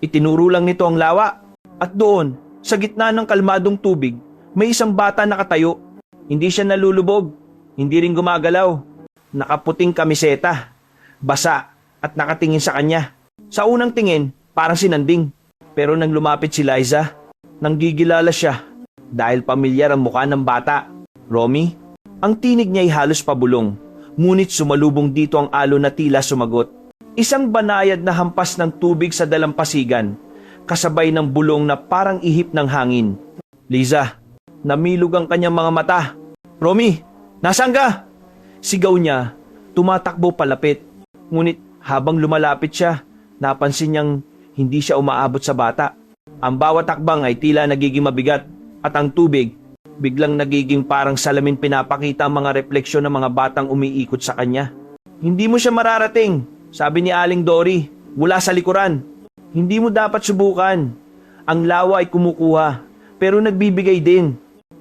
itinuro lang nito ang lawa. At doon, sa gitna ng kalmadong tubig, may isang bata nakatayo. Hindi siya nalulubog, hindi rin gumagalaw. Nakaputing kamiseta, basa at nakatingin sa kanya. Sa unang tingin, parang sinanding. Pero nang lumapit si Liza, nanggigilala siya dahil pamilyar ang mukha ng bata. Romy? Ang tinig niya ay halos pabulong, ngunit sumalubong dito ang alon na tila sumagot. Isang banayad na hampas ng tubig sa dalampasigan, kasabay ng bulong na parang ihip ng hangin. Liza, namilog ang kanyang mga mata. Romy, nasaan ka? Sigaw niya, tumatakbo palapit. Ngunit habang lumalapit siya, napansin niyang hindi siya umaabot sa bata. Ang bawat takbang ay tila nagiging mabigat at ang tubig biglang nagiging parang salamin, pinapakita ang mga refleksyon ng mga batang umiikot sa kanya. Hindi mo siya mararating, sabi ni Aling Dory mula sa likuran. Hindi mo dapat subukan. Ang lawa ay kumukuha, pero nagbibigay din.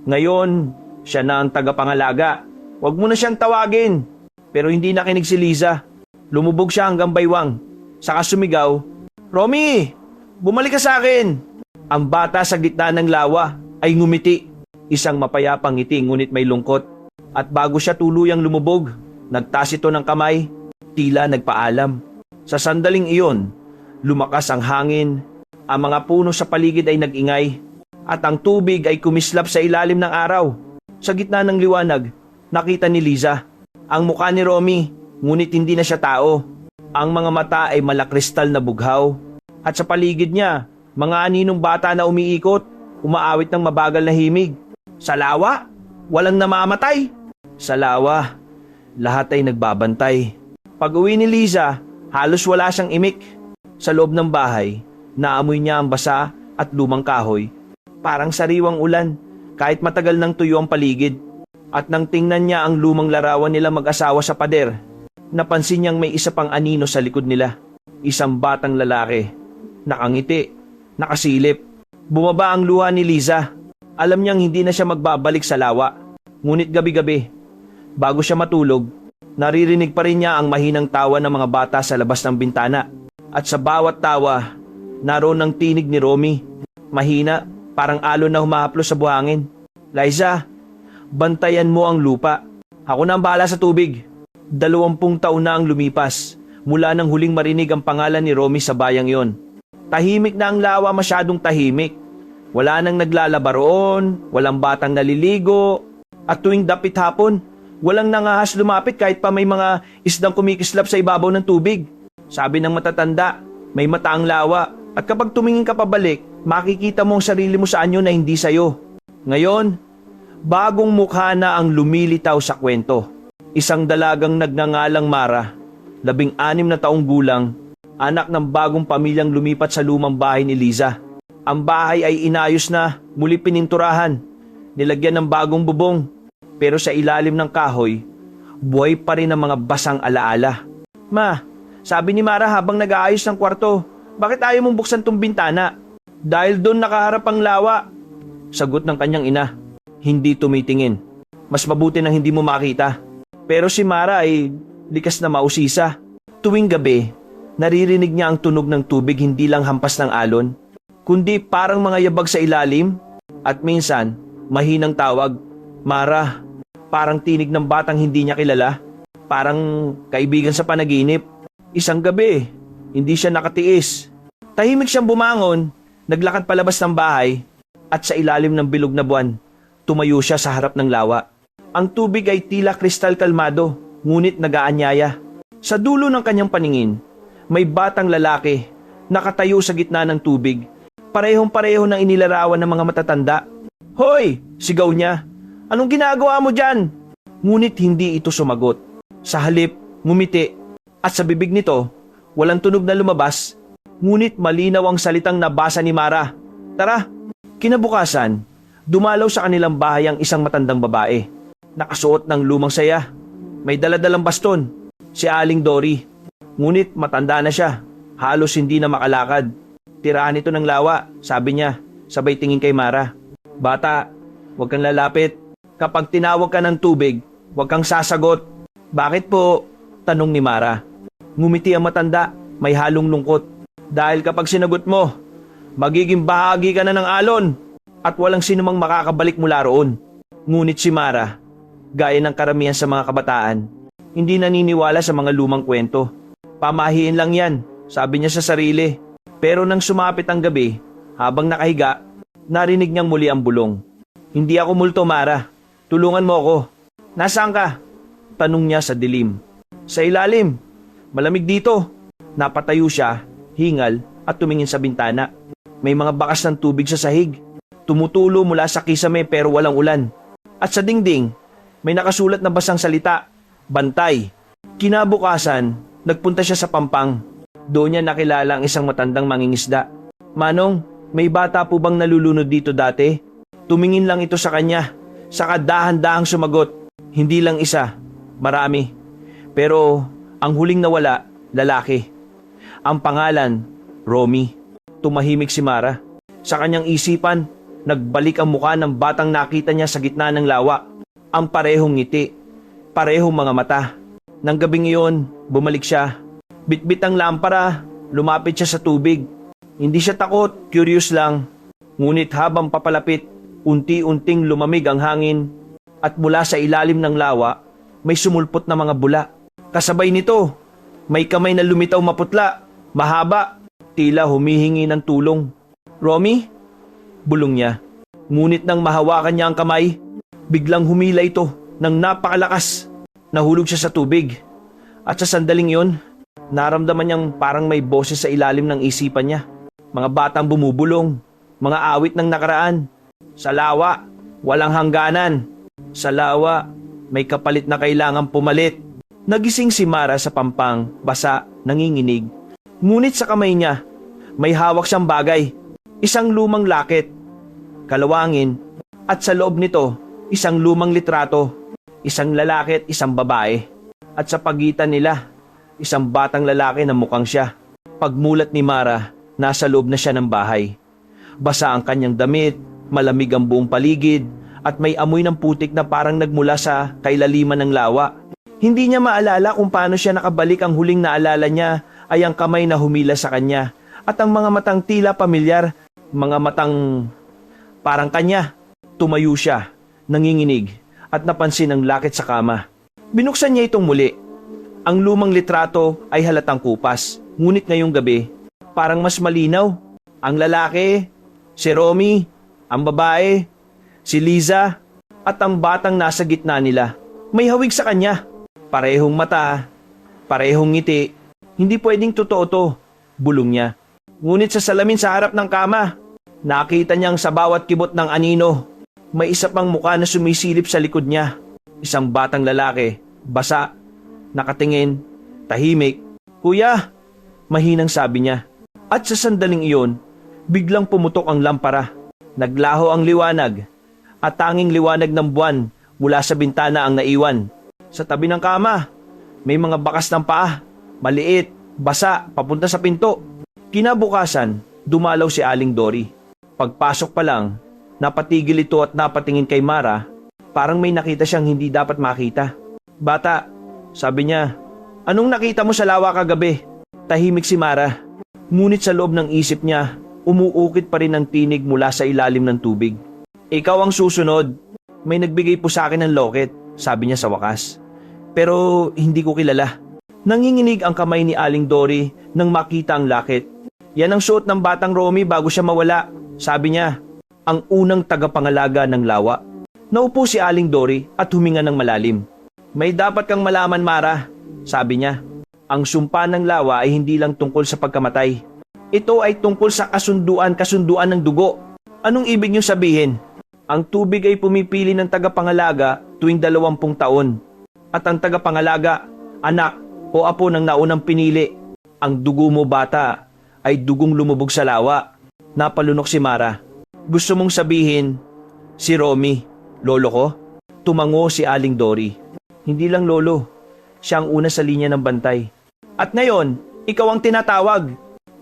Ngayon, siya na ang tagapangalaga. Huwag mo na siyang tawagin. Pero hindi nakinig si Liza. Lumubog siya hanggang baywang. Saka sumigaw, Romy, bumalik ka sa akin. Ang bata sa gitna ng lawa ay ngumiti. Isang mapayapang ngiti ngunit may lungkot. At bago siya tuluyang lumubog, nagtaas ito ng kamay, tila nagpaalam. Sa sandaling iyon, lumakas ang hangin, ang mga puno sa paligid ay nag-ingay, at ang tubig ay kumislap sa ilalim ng araw. Sa gitna ng liwanag, nakita ni Liza ang mukha ni Romy, ngunit hindi na siya tao. Ang mga mata ay malakristal na bughaw, at sa paligid niya, mga aninong bata na umiikot, umaawit ng mabagal na himig. Sa lawa, walang namamatay. Sa lawa, lahat ay nagbabantay. Pag-uwi ni Liza, halos wala siyang imik. Sa loob ng bahay, naamoy niya ang basa at lumang kahoy. Parang sariwang ulan, kahit matagal nang tuyo ang paligid. At nang tingnan niya ang lumang larawan nila mag-asawa sa pader, napansin niyang may isa pang anino sa likod nila. Isang batang lalaki, nakangiti, nakasilip. Bumaba ang luha ni Liza. Alam niyang hindi na siya magbabalik sa lawa. Ngunit gabi-gabi, bago siya matulog, naririnig pa rin niya ang mahinang tawa ng mga bata sa labas ng bintana. At sa bawat tawa, naroon ang tinig ni Romy. Mahina, parang alon na humahaplos sa buhangin. Liza, bantayan mo ang lupa. Ako na ang bahala sa tubig. 20 taon na ang lumipas mula nang huling marinig ang pangalan ni Romy sa bayang yon. Tahimik na ang lawa, masyadong tahimik. Wala nang naglalaba roon, walang batang naliligo, at tuwing dapit hapon, walang nangahas lumapit kahit pa may mga isdang kumikislap sa ibabaw ng tubig. Sabi ng matatanda, may mata ang lawa, at kapag tumingin ka pabalik, makikita mo ang sarili mo sa anyo na hindi sayo. Ngayon, bagong mukha na ang lumilitaw sa kwento. Isang dalagang nagngangalang Mara, 16 na taong gulang, anak ng bagong pamilyang lumipat sa lumang bahay ni Liza. Ang bahay ay inayos na, muli pininturahan, nilagyan ng bagong bubong, pero sa ilalim ng kahoy, buhay pa rin ang mga basang alaala. Ma, sabi ni Mara habang nag-aayos ng kwarto, bakit ayaw mong buksan tong bintana? Dahil doon nakaharap ang lawa. Sagot ng kanyang ina, hindi tumitingin. Mas mabuti nang hindi mo makita. Pero si Mara ay likas na mausisa. Tuwing gabi, naririnig niya ang tunog ng tubig hindi lang hampas ng alon, kundi parang mga yabag sa ilalim at minsan mahinang tawag, Mara, parang tinig ng batang hindi niya kilala, parang kaibigan sa panaginip. Isang gabi, hindi siya nakatiis. Tahimik siyang bumangon, naglakad palabas ng bahay at sa ilalim ng bilog na buwan, tumayo siya sa harap ng lawa. Ang tubig ay tila kristal kalmado, ngunit nagaanyaya. Sa dulo ng kanyang paningin, may batang lalaki, nakatayo sa gitna ng tubig. Parehong-pareho ng inilarawan ng mga matatanda. Hoy! Sigaw niya. Anong ginagawa mo dyan? Ngunit hindi ito sumagot. Sa halip, ngumiti. At sa bibig nito, walang tunog na lumabas. Ngunit malinaw ang salitang nabasa ni Mara. Tara! Kinabukasan, dumalaw sa kanilang bahay ang isang matandang babae. Nakasuot ng lumang saya. May daladalang baston. Si Aling Dory. Ngunit matanda na siya. Halos hindi na makalakad. Tirahan ito ng lawa, sabi niya, sabay tingin kay Mara. Bata, huwag kang lalapit. Kapag tinawag ka ng tubig, huwag kang sasagot. Bakit po? Tanong ni Mara. Ngumiti ang matanda, may halong lungkot. Dahil kapag sinagot mo, magiging bahagi ka na ng alon at walang sinumang makakabalik mula roon. Ngunit si Mara, gaya ng karamihan sa mga kabataan, hindi naniniwala sa mga lumang kwento. Pamahiin lang yan, sabi niya sa sarili. Pero nang sumapit ang gabi, habang nakahiga, narinig niyang muli ang bulong. Hindi ako multo, Mara. Tulungan mo ako. Nasaan ka? Tanong niya sa dilim. Sa ilalim. Malamig dito. Napatayo siya, hingal at tumingin sa bintana. May mga bakas ng tubig sa sahig. Tumutulo mula sa kisame pero walang ulan. At sa dingding, may nakasulat na basang salita. Bantay. Kinabukasan, nagpunta siya sa pampang. Doon niya nakilala ang isang matandang mangingisda. Manong, may bata po bang nalulunod dito dati? Tumingin lang ito sa kanya. Saka dahan-dahang sumagot. Hindi lang isa, marami. Pero ang huling nawala, lalaki. Ang pangalan, Romy. Tumahimik si Mara. Sa kanyang isipan, nagbalik ang mukha ng batang nakita niya sa gitna ng lawa. Ang parehong ngiti. Parehong mga mata. Nang gabing iyon, bumalik siya. Bitbit ang lampara, lumapit siya sa tubig. Hindi siya takot, curious lang. Ngunit habang papalapit, unti-unting lumamig ang hangin. At mula sa ilalim ng lawa, may sumulpot na mga bula. Kasabay nito, may kamay na lumitaw maputla, mahaba, tila humihingi ng tulong. Romy? Bulong niya. Ngunit nang mahawakan niya ang kamay, biglang humila ito ng napakalakas. Nahulog siya sa tubig. At sa sandaling yun, naramdaman niyang parang may boses sa ilalim ng isipan niya. Mga batang bumubulong, mga awit ng nakaraan. Sa lawa, walang hangganan. Sa lawa, may kapalit na kailangang pumalit. Nagising si Mara sa pampang, basa, nanginginig. Ngunit sa kamay niya, may hawak siyang bagay. Isang lumang lakit, kalawangin, at sa loob nito, isang lumang litrato. Isang lalaki at isang babae. At sa pagitan nila, isang batang lalaki na mukhang siya. Pagmulat ni Mara, nasa loob na siya ng bahay. Basa ang kanyang damit, malamig ang buong paligid, at may amoy ng putik na parang nagmula sa kailaliman ng lawa. Hindi niya maalala kung paano siya nakabalik. Ang huling naalala niya ay ang kamay na humila sa kanya at ang mga matang tila pamilyar, mga matang parang kanya. Tumayo siya, nanginginig, at napansin ang lakit sa kama. Binuksan niya itong muli. Ang lumang litrato ay halatang kupas, ngunit ngayong gabi, parang mas malinaw. Ang lalaki, si Romy, ang babae, si Liza, at ang batang nasa gitna nila. May hawig sa kanya. Parehong mata, parehong ngiti. Hindi pwedeng totoo to, bulong niya. Ngunit sa salamin sa harap ng kama, nakita niyang sa bawat kibot ng anino, may isa pang mukha na sumisilip sa likod niya. Isang batang lalaki, basa, nakatingin, tahimik. Kuya, mahinang sabi niya. At sa sandaling iyon, biglang pumutok ang lampara. Naglaho ang liwanag, at tanging liwanag ng buwan mula sa bintana ang naiwan. Sa tabi ng kama, may mga bakas ng paa, maliit, basa, papunta sa pinto. Kinabukasan, dumalaw si Aling Dory. Pagpasok pa lang, napatigil ito at napatingin kay Mara, parang may nakita siyang hindi dapat makita. Bata, sabi niya, Anong nakita mo sa lawa kagabi? Tahimik si Mara. Ngunit sa loob ng isip niya, umuukit pa rin ang tinig mula sa ilalim ng tubig. Ikaw ang susunod. May nagbigay po sa akin ng locket, sabi niya sa wakas. Pero hindi ko kilala. Nanginginig ang kamay ni Aling Dory nang makita ang locket. Yan ang suot ng batang Romy bago siya mawala, sabi niya. Ang unang tagapangalaga ng lawa. Naupo si Aling Dory at huminga ng malalim. May dapat kang malaman, Mara, sabi niya. Ang sumpa ng lawa ay hindi lang tungkol sa pagkamatay. Ito ay tungkol sa kasunduan ng dugo. Anong ibig niyo sabihin? Ang tubig ay pumipili ng tagapangalaga tuwing 20 taon. At ang tagapangalaga, anak o apo ng naunang pinili. Ang dugo mo, bata, ay dugong lumubog sa lawa. Napalunok si Mara. Gusto mong sabihin, si Romy, lolo ko? Tumango si Aling Dory. Hindi lang lolo, siya ang una sa linya ng bantay. At ngayon, ikaw ang tinatawag.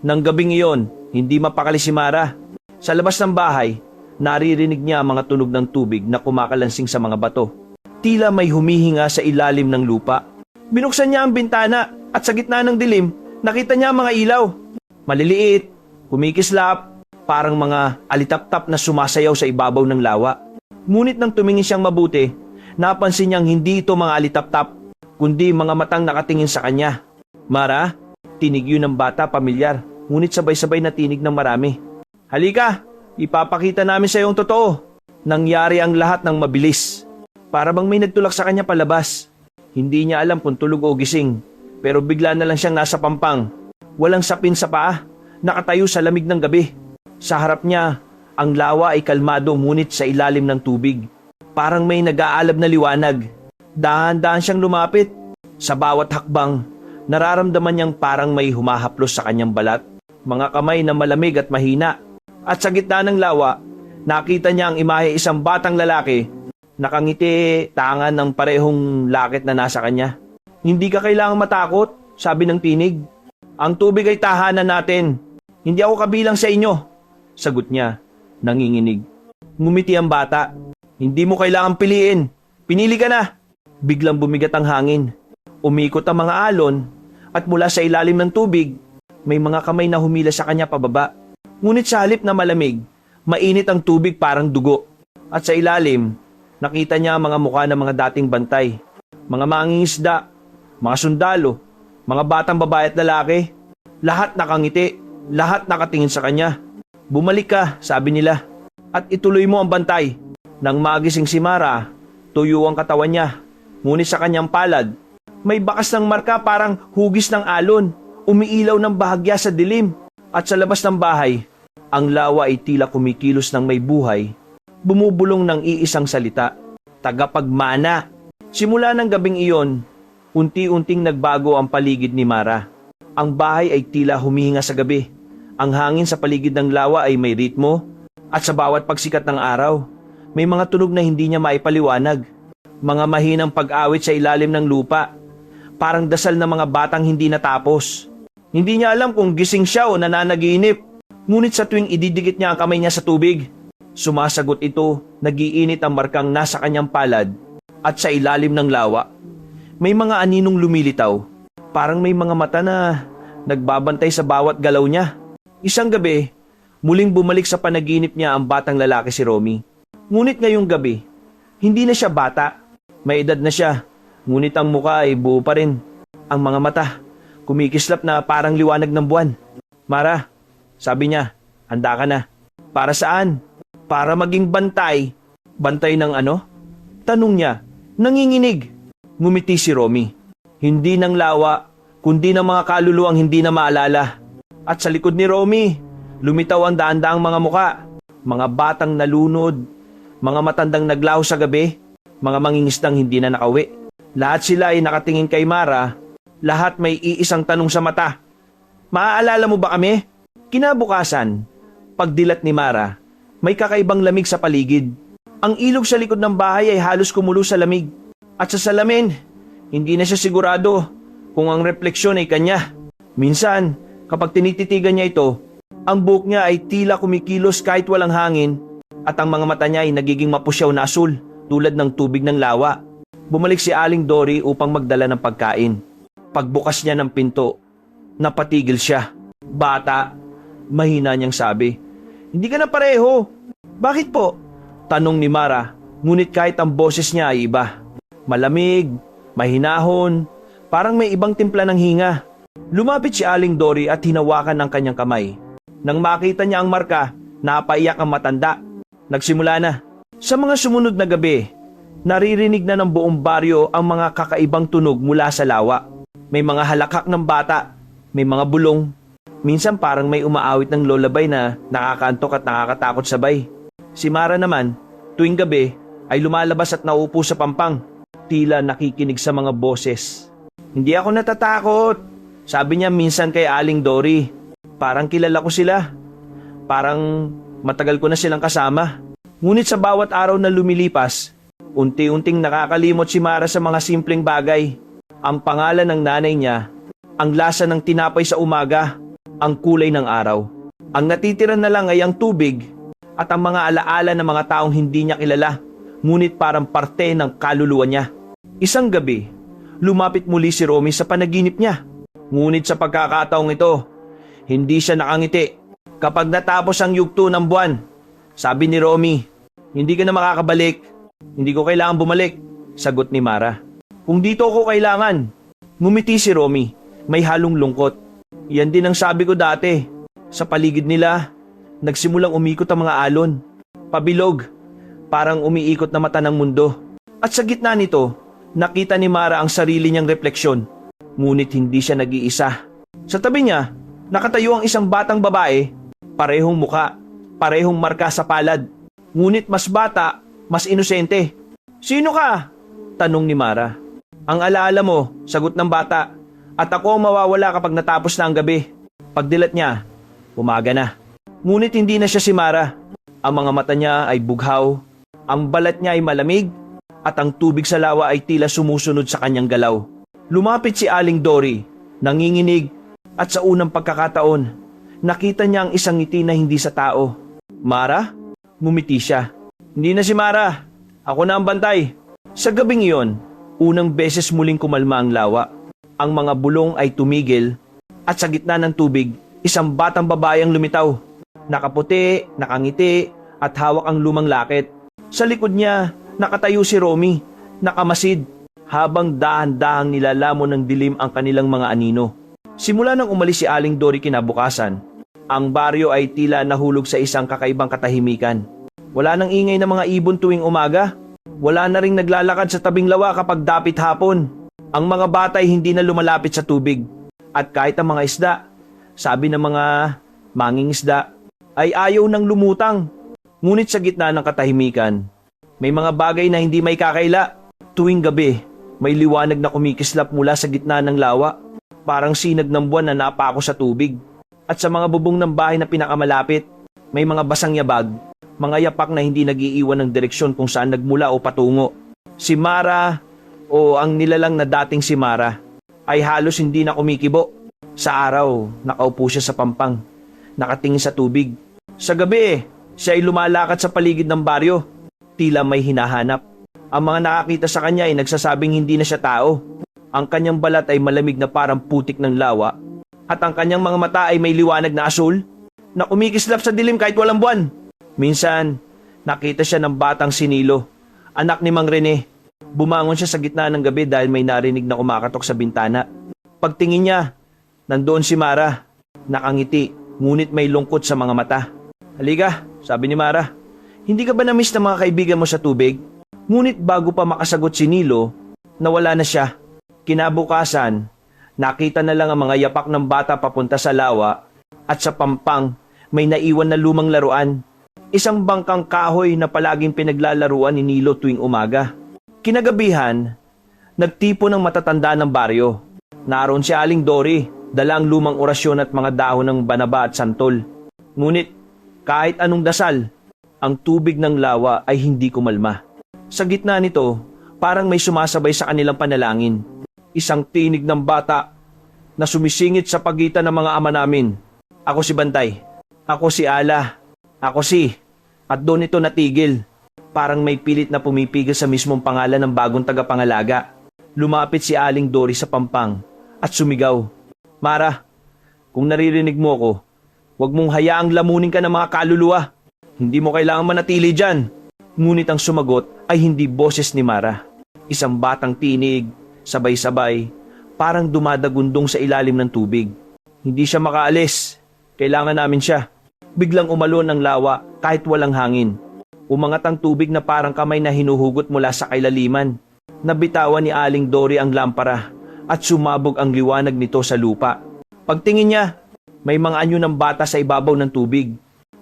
Nang gabing iyon, hindi mapakali si Mara. Sa labas ng bahay, naririnig niya ang mga tunog ng tubig na kumakalansing sa mga bato. Tila may humihinga sa ilalim ng lupa. Binuksan niya ang bintana at sa gitna ng dilim, nakita niya ang mga ilaw. Maliliit, kumikislap, parang mga alitap-tap na sumasayaw sa ibabaw ng lawa. Ngunit nang tumingin siyang mabuti, napansin niyang hindi ito mga alitap-tap, kundi mga matang nakatingin sa kanya. Mara, tinig yun ng bata, pamilyar, ngunit sabay-sabay na tinig ng marami. Halika, ipapakita namin sa iyo ang totoo. Nangyari ang lahat ng mabilis. Para bang may nagtulak sa kanya palabas. Hindi niya alam kung tulog o gising, pero bigla na lang siyang nasa pampang. Walang sapin sa paa, nakatayo sa lamig ng gabi. Sa harap niya, ang lawa ay kalmado ngunit sa ilalim ng tubig. Parang may nag-aalab na liwanag. Dahan-dahan siyang lumapit. Sa bawat hakbang, nararamdaman niyang parang may humahaplos sa kanyang balat. Mga kamay na malamig at mahina. At sa gitna ng lawa, nakita niya ang imahe isang batang lalaki. Nakangiti, tangan ng parehong lakit na nasa kanya. Hindi ka kailangang matakot, sabi ng tinig. Ang tubig ay tahanan natin. Hindi ako kabilang sa inyo. Sagot niya, nanginginig. Ngumiti ang bata. Hindi mo kailangang piliin. Pinili ka na. Biglang bumigat ang hangin. Umikot ang mga alon at mula sa ilalim ng tubig, may mga kamay na humila sa kanya pababa. Ngunit sa halip na malamig, mainit ang tubig parang dugo. At sa ilalim, nakita niya ang mga mukha ng mga dating bantay. Mga mangingisda, mga sundalo, mga batang babae at lalaki. Lahat nakangiti, lahat nakatingin sa kanya. Bumalik ka, sabi nila, at ituloy mo ang bantay. Nang magising si Mara, tuyo ang katawan niya. Ngunit sa kanyang palad, may bakas ng marka parang hugis ng alon, umiilaw ng bahagya sa dilim. At sa labas ng bahay, ang lawa ay tila kumikilos ng may buhay, bumubulong ng iisang salita, tagapagmana. Simula ng gabing iyon, unti-unting nagbago ang paligid ni Mara. Ang bahay ay tila humihinga sa gabi. Ang hangin sa paligid ng lawa ay may ritmo, at sa bawat pagsikat ng araw, may mga tunog na hindi niya maipaliwanag. Mga mahinang pag-awit sa ilalim ng lupa, parang dasal ng mga batang hindi natapos. Hindi niya alam kung gising siya o nananaginip, ngunit sa tuwing ididikit niya ang kamay niya sa tubig, sumasagot ito, nagiinit ang markang nasa kanyang palad, at sa ilalim ng lawa, may mga aninong lumilitaw, parang may mga mata na nagbabantay sa bawat galaw niya. Isang gabi, muling bumalik sa panaginip niya ang batang lalaki si Romy. Ngunit ngayong gabi, hindi na siya bata. May edad na siya, ngunit ang mukha ay buo pa rin. Ang mga mata, kumikislap na parang liwanag ng buwan. Mara, sabi niya, handa ka na. Para saan? Para maging bantay. Bantay ng ano? Tanong niya, nanginginig. Ngumiti si Romy. Hindi ng lawa, kundi ng mga kaluluwang hindi na maalala. At sa likod ni Romy, lumitaw ang daan-daang mga muka. Mga batang nalunod, mga matandang naglaho sa gabi, mga mangingisdang hindi na nakauwi. Lahat sila ay nakatingin kay Mara, lahat may iisang tanong sa mata. Maaalala mo ba kami? Kinabukasan, pagdilat ni Mara, may kakaibang lamig sa paligid. Ang ilog sa likod ng bahay ay halos kumulo sa lamig. At sa salamin, hindi na siya sigurado kung ang refleksyon ay kanya. Minsan, kapag tinititigan niya ito, ang buhok niya ay tila kumikilos kahit walang hangin at ang mga mata niya ay nagiging mapusyaw na asul tulad ng tubig ng lawa. Bumalik si Aling Dory upang magdala ng pagkain. Pagbukas niya ng pinto, napatigil siya. Bata, mahina niyang sabi. Hindi ka na pareho. Bakit po? Tanong ni Mara, ngunit kahit ang boses niya ay iba. Malamig, mahinahon, parang may ibang timpla ng hinga. Lumapit si Aling Dory at hinawakan ang kanyang kamay. Nang makita niya ang marka, napaiyak ang matanda. Nagsimula na. Sa mga sumunod na gabi, naririnig na ng buong baryo ang mga kakaibang tunog mula sa lawa. May mga halakhak ng bata, may mga bulong. Minsan parang may umaawit ng lullaby na nakakaantok at nakakatakot sabay. Si Mara naman, tuwing gabi, ay lumalabas at naupo sa pampang. Tila nakikinig sa mga boses. Hindi ako natatakot, sabi niya minsan kay Aling Dory. Parang kilala ko sila. Parang matagal ko na silang kasama. Ngunit sa bawat araw na lumilipas, unti-unting nakakalimot si Mara sa mga simpleng bagay. Ang pangalan ng nanay niya, ang lasa ng tinapay sa umaga, ang kulay ng araw. Ang natitira na lang ay ang tubig at ang mga alaala ng mga taong hindi niya kilala, ngunit parang parte ng kaluluwa niya. Isang gabi, lumapit muli si Romy sa panaginip niya. Ngunit sa pagkakataong ito, hindi siya nakangiti. Kapag natapos ang yugto ng buwan, sabi ni Romy, hindi ka na makakabalik. Hindi ko kailangan bumalik, sagot ni Mara. Kung dito ako kailangan. Ngumiti si Romy, may halong lungkot. Yan din ang sabi ko dati. Sa paligid nila, nagsimulang umikot ang mga alon. Pabilog, parang umiikot na mata ng mundo. At sa gitna nito, nakita ni Mara ang sarili niyang refleksyon. Ngunit hindi siya nag-iisa. Sa tabi niya, nakatayo ang isang batang babae. Parehong muka, parehong marka sa palad. Ngunit mas bata, mas inosente. Sino ka? Tanong ni Mara. Ang alaala mo, sagot ng bata. At ako ang mawawala kapag natapos na ang gabi. Pagdilat niya, umaga na. Ngunit hindi na siya si Mara. Ang mga mata niya ay bughaw, ang balat niya ay malamig, at ang tubig sa lawa ay tila sumusunod sa kanyang galaw. Lumapit si Aling Dory, nanginginig, at sa unang pagkakataon, nakita niya ang isang ngiti na hindi sa tao. Mara? Ngumiti siya. Hindi na si Mara. Ako na ang bantay. Sa gabing iyon, unang beses muling kumalma ang lawa. Ang mga bulong ay tumigil at sa gitna ng tubig, isang batang babae ang lumitaw. Nakaputi, nakangiti at hawak ang lumang lakit. Sa likod niya, nakatayo si Romy, nakamasid, habang dahan-dahang nilalamon ng dilim ang kanilang mga anino. Simula nang umalis si Aling Dory kinabukasan, ang baryo ay tila nahulog sa isang kakaibang katahimikan. Wala nang ingay ng mga ibon tuwing umaga. Wala na ring naglalakad sa tabing lawa kapag dapit hapon. Ang mga bata ay hindi na lumalapit sa tubig. At kahit ang mga isda, sabi ng mga mangingisda, ay ayaw nang lumutang. Ngunit sa gitna ng katahimikan, may mga bagay na hindi may kakaila. Tuwing gabi, may liwanag na kumikislap mula sa gitna ng lawa. Parang sinag ng buwan na napako sa tubig. At sa mga bubong ng bahay na pinakamalapit, may mga basang yabag, mga yapak na hindi nag-iiwan ng direksyon kung saan nagmula o patungo. Si Mara, o ang nilalang na dating si Mara, ay halos hindi na kumikibo. Sa araw, nakaupo siya sa pampang, nakatingin sa tubig. Sa gabi, siya ay lumalakad sa paligid ng baryo, tila may hinahanap. Ang mga nakakita sa kanya ay nagsasabing hindi na siya tao. Ang kanyang balat ay malamig na parang putik ng lawa, at ang kanyang mga mata ay may liwanag na asul, na kumikislap sa dilim kahit walang buwan. Minsan, nakita siya ng batang Sinilo, anak ni Mang Rene. Bumangon siya sa gitna ng gabi dahil may narinig na kumakatok sa bintana. Pagtingin niya, nandoon si Mara, nakangiti, ngunit may lungkot sa mga mata. Halika, sabi ni Mara. Hindi ka ba na-miss ng mga kaibigan mo sa tubig? Ngunit bago pa makasagot si Nilo, nawala na siya. Kinabukasan, nakita na lang ang mga yapak ng bata papunta sa lawa at sa pampang may naiwan na lumang laruan. Isang bangkang kahoy na palaging pinaglalaruan ni Nilo tuwing umaga. Kinagabihan, nagtipo ng matatanda ng baryo. Naroon si Aling Dory, dala ang lumang orasyon at mga dahon ng banaba at santol. Ngunit kahit anong dasal, ang tubig ng lawa ay hindi kumalma. Sa gitna nito, parang may sumasabay sa kanilang panalangin. Isang tinig ng bata na sumisingit sa pagitan ng mga ama namin. Ako si Bantay. Ako si Ala. Ako si... At doon ito natigil. Parang may pilit na pumipigil sa mismong pangalan ng bagong tagapangalaga. Lumapit si Aling Dory sa pampang at sumigaw. Mara, kung naririnig mo ko, huwag mong hayaang lamunin ka ng mga kaluluwa. Hindi mo kailangan manatili dyan. Ngunit ang sumagot ay hindi boses ni Mara. Isang batang tinig, sabay-sabay, parang dumadagundong sa ilalim ng tubig. Hindi siya makaalis. Kailangan namin siya. Biglang umalon ang lawa kahit walang hangin. Umangat ang tubig na parang kamay na hinuhugot mula sa kailaliman. Nabitawan ni Aling Dory ang lampara at sumabog ang liwanag nito sa lupa. Pagtingin niya, may mga anyo ng bata sa ibabaw ng tubig.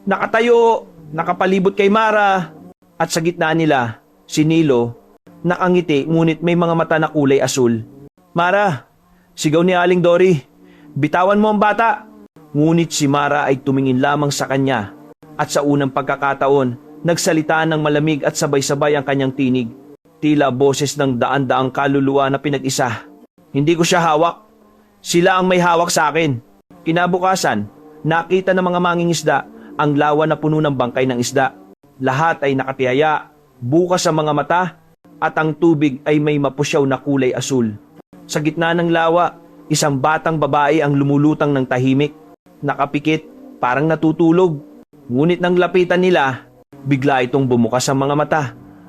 Nakatayo, nakapalibot kay Mara, at sa gitna nila, si Nilo, nakangiti ngunit may mga mata na kulay asul. Mara, sigaw ni Aling Dory, bitawan mo ang bata! Ngunit si Mara ay tumingin lamang sa kanya at sa unang pagkakataon, nagsalita ng malamig at sabay-sabay ang kanyang tinig. Tila boses ng daan-daang kaluluwa na pinag-isa. Hindi ko siya hawak. Sila ang may hawak sa akin. Kinabukasan, nakita ng mga mangingisda ang lawa na puno ng bangkay ng isda. Lahat ay nakatihaya, bukas sa mga mata, at ang tubig ay may mapusyaw na kulay asul. Sa gitna ng lawa, isang batang babae ang lumulutang ng tahimik. Nakapikit, parang natutulog. Ngunit nang lapitan nila, bigla itong bumukas ang mga mata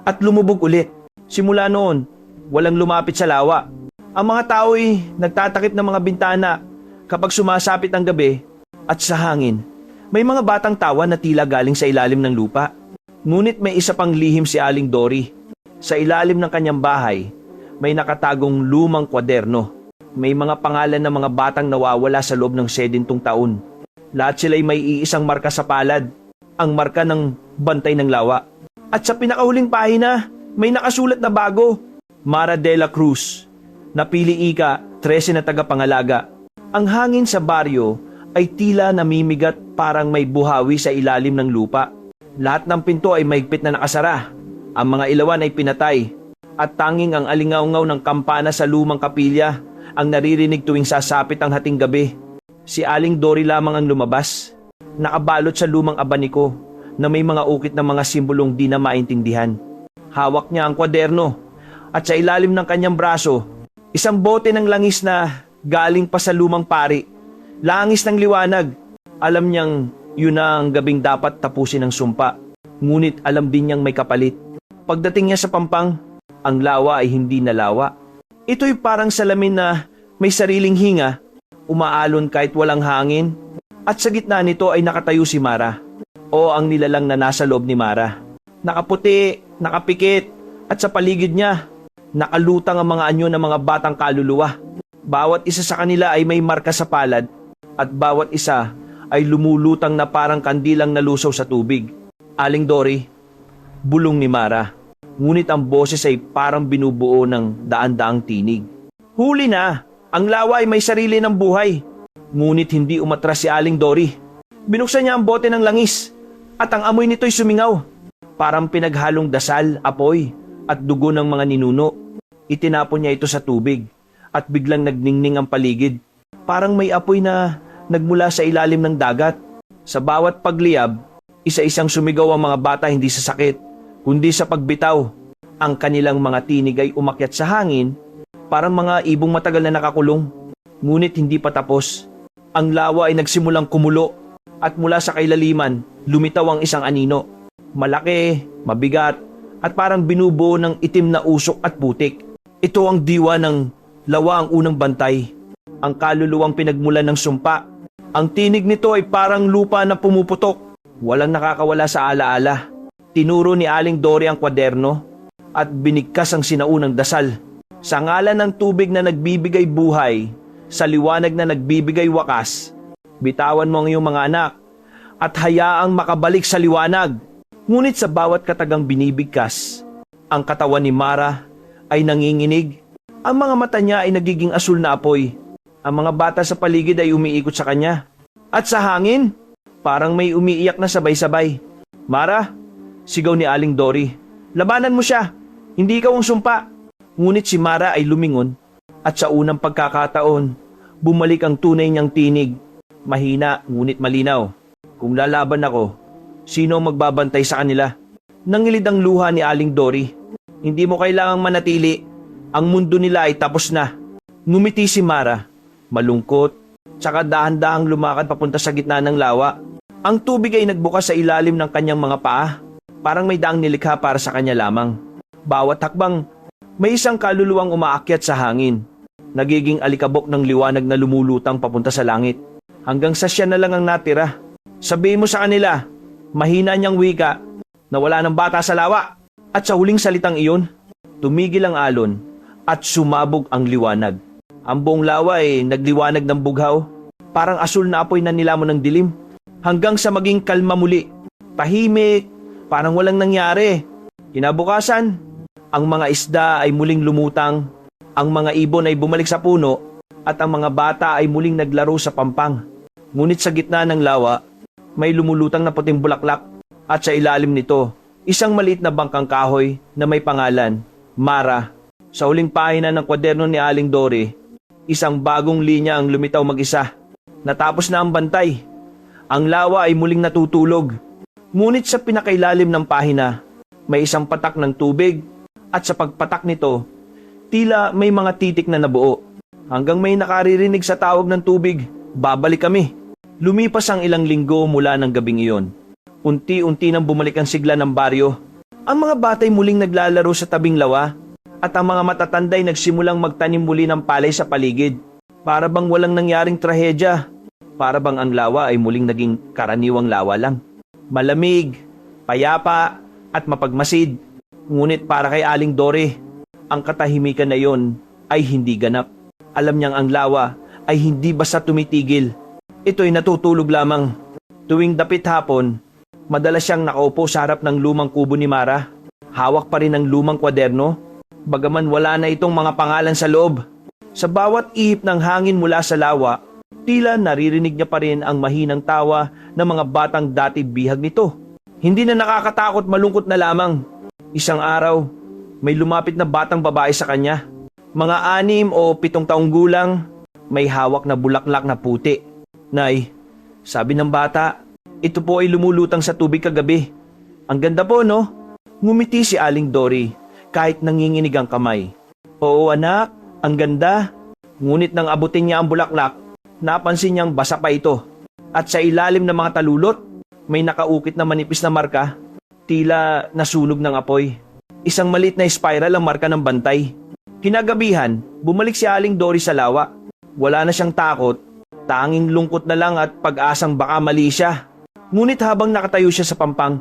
at lumubog ulit. Simula noon, walang lumapit sa lawa. Ang mga tao ay nagtatakip ng mga bintana kapag sumasapit ang gabi at sa hangin. May mga batang tawa na tila galing sa ilalim ng lupa. Ngunit may isa pang lihim si Aling Dory. Sa ilalim ng kanyang bahay, may nakatagong lumang kwaderno. May mga pangalan ng mga batang nawawala sa loob ng 70 taon. Lahat sila'y may iisang marka sa palad, ang marka ng bantay ng lawa. At sa pinakahuling pahina, may nakasulat na bago, Mara de la Cruz. Napili ika, 13 na tagapangalaga. Ang hangin sa baryo ay tila namimigat parang may buhawi sa ilalim ng lupa. Lahat ng pinto ay mahigpit na nakasara. Ang mga ilawan ay pinatay. At tanging ang alingaungaw ng kampana sa lumang kapilya ang naririnig tuwing sasapit ang hating gabi. Si Aling Dory lamang ang lumabas. Nakabalot sa lumang abaniko na may mga ukit na mga simbolong di na maintindihan. Hawak niya ang kwaderno at sa ilalim ng kanyang braso, isang bote ng langis na galing pa sa lumang pari. Langis ng liwanag. Alam niyang yun na ang gabing dapat tapusin ng sumpa. Ngunit alam din niyang may kapalit. Pagdating niya sa pampang, ang lawa ay hindi na lawa. Ito'y parang salamin na may sariling hinga, umaalon kahit walang hangin. At sa gitna nito ay nakatayo si Mara. O ang nilalang na nasa loob ni Mara. Nakaputi, nakapikit, at sa paligid niya, nakalutang ang mga anyo ng mga batang kaluluwa. Bawat isa sa kanila ay may marka sa palad at bawat isa ay lumulutang na parang kandilang nalusaw sa tubig. Aling Dory, bulong ni Mara. Ngunit ang boses ay parang binubuo ng daan-daang tinig. Huli na! Ang lawa ay may sarili ng buhay. Ngunit hindi umatras si Aling Dory. Binuksan niya ang bote ng langis at ang amoy nito'y sumingaw. Parang pinaghalong dasal, apoy at dugo ng mga ninuno. Itinapon niya ito sa tubig at biglang nagningning ang paligid. Parang may apoy na nagmula sa ilalim ng dagat. Sa bawat pagliyab, isa-isang sumigaw ang mga bata hindi sa sakit, kundi sa pagbitaw. Ang kanilang mga tinig ay umakyat sa hangin, parang mga ibong matagal na nakakulong. Ngunit hindi pa tapos. Ang lawa ay nagsimulang kumulo at mula sa kailaliman, lumitaw ang isang anino. Malaki, mabigat, at parang binubuo ng itim na usok at putik. Ito ang diwa ng lawa ang unang bantay. Ang kaluluwang pinagmulan ng sumpa. Ang tinig nito ay parang lupa na pumuputok. Walang nakakawala sa alaala. Tinuro ni Aling Dory ang kwaderno at binigkas ang sinaunang dasal. Sa ngalan ng tubig na nagbibigay buhay, sa liwanag na nagbibigay wakas, bitawan mo ang iyong mga anak at hayaang makabalik sa liwanag. Ngunit sa bawat katagang binibigkas, ang katawan ni Mara ay nanginginig. Ang mga mata niya ay nagiging asul na apoy. Ang mga bata sa paligid ay umiikot sa kanya. At sa hangin, parang may umiiyak na sabay-sabay. Mara, sigaw ni Aling Dory, labanan mo siya. Hindi ikaw ang sumpa. Ngunit si Mara ay lumingon at sa unang pagkakataon, bumalik ang tunay niyang tinig. Mahina ngunit malinaw. Kung lalaban ako, sino ang magbabantay sa kanila? Nangilid ang luha ni Aling Dory. Hindi mo kailangang manatili. Ang mundo nila ay tapos na. Ngumiti si Mara malungkot, tsaka dahan-dahang lumakad papunta sa gitna ng lawa. Ang tubig ay nagbukas sa ilalim ng kanyang mga paa, parang may daang nilikha para sa kanya lamang. Bawat hakbang, may isang kaluluwang umaakyat sa hangin, nagiging alikabok ng liwanag na lumulutang papunta sa langit. Hanggang sa siya na lang ang natira. Sabihin mo sa kanila, mahina niyang wika, na wala ng bata sa lawa. At sa huling salitang iyon, tumigil ang alon at sumabog ang liwanag. Ang buong lawa ay nagliwanag ng bughaw, parang asul na apoy na nilamon ng dilim. Hanggang sa maging kalma muli, tahimik, parang walang nangyari. Kinabukasan, ang mga isda ay muling lumutang, ang mga ibon ay bumalik sa puno, at ang mga bata ay muling naglaro sa pampang. Ngunit sa gitna ng lawa, may lumulutang na puting bulaklak, at sa ilalim nito, isang maliit na bangkang kahoy na may pangalan, Mara. Sa huling pahina ng kwaderno ni Aling Dory, isang bagong linya ang lumitaw mag-isa. Natapos na ang bantay. Ang lawa ay muling natutulog. Ngunit sa pinakailalim ng pahina, may isang patak ng tubig, at sa pagpatak nito, tila may mga titik na nabuo. Hanggang may nakaririnig sa tawag ng tubig, babalik kami. Lumipas ang ilang linggo mula ng gabing iyon. Unti-unti nang bumalik ang sigla ng baryo. Ang mga batay muling naglalaro sa tabing lawa, at ang mga matatanday nagsimulang magtanim muli ng palay sa paligid. Para bang walang nangyaring trahedya. Para bang ang lawa ay muling naging karaniwang lawa lang. Malamig, payapa, at mapagmasid. Ngunit para kay Aling Dory, ang katahimikan na iyon ay hindi ganap. Alam niyang ang lawa ay hindi basta tumitigil. Ito'y natutulog lamang. Tuwing dapit hapon, madalas siyang nakaupo sa harap ng lumang kubo ni Mara. Hawak pa rin ang lumang kwaderno, bagaman wala na itong mga pangalan sa loob. Sa bawat ihip ng hangin mula sa lawa, tila naririnig niya pa rin ang mahinang tawa ng mga batang dati bihag nito. Hindi na nakakatakot, malungkot na lamang. Isang araw, may lumapit na batang babae sa kanya. Mga 6 o 7 taong gulang, may hawak na bulaklak na puti. Nay, sabi ng bata, ito po ay lumulutang sa tubig kagabi. Ang ganda po, no? Ngumiti si Aling Dory kahit nanginginig ang kamay. Oo anak, ang ganda. Ngunit nang abutin niya ang bulaklak, napansin niyang basa pa ito. At sa ilalim ng mga talulot, may nakaukit na manipis na marka, tila nasunog ng apoy. Isang maliit na spiral ang marka ng bantay. Kinagabihan, bumalik si Aling Dory sa lawa. Wala na siyang takot, tanging lungkot na lang at pag-asang baka mali siya. Ngunit habang nakatayo siya sa pampang,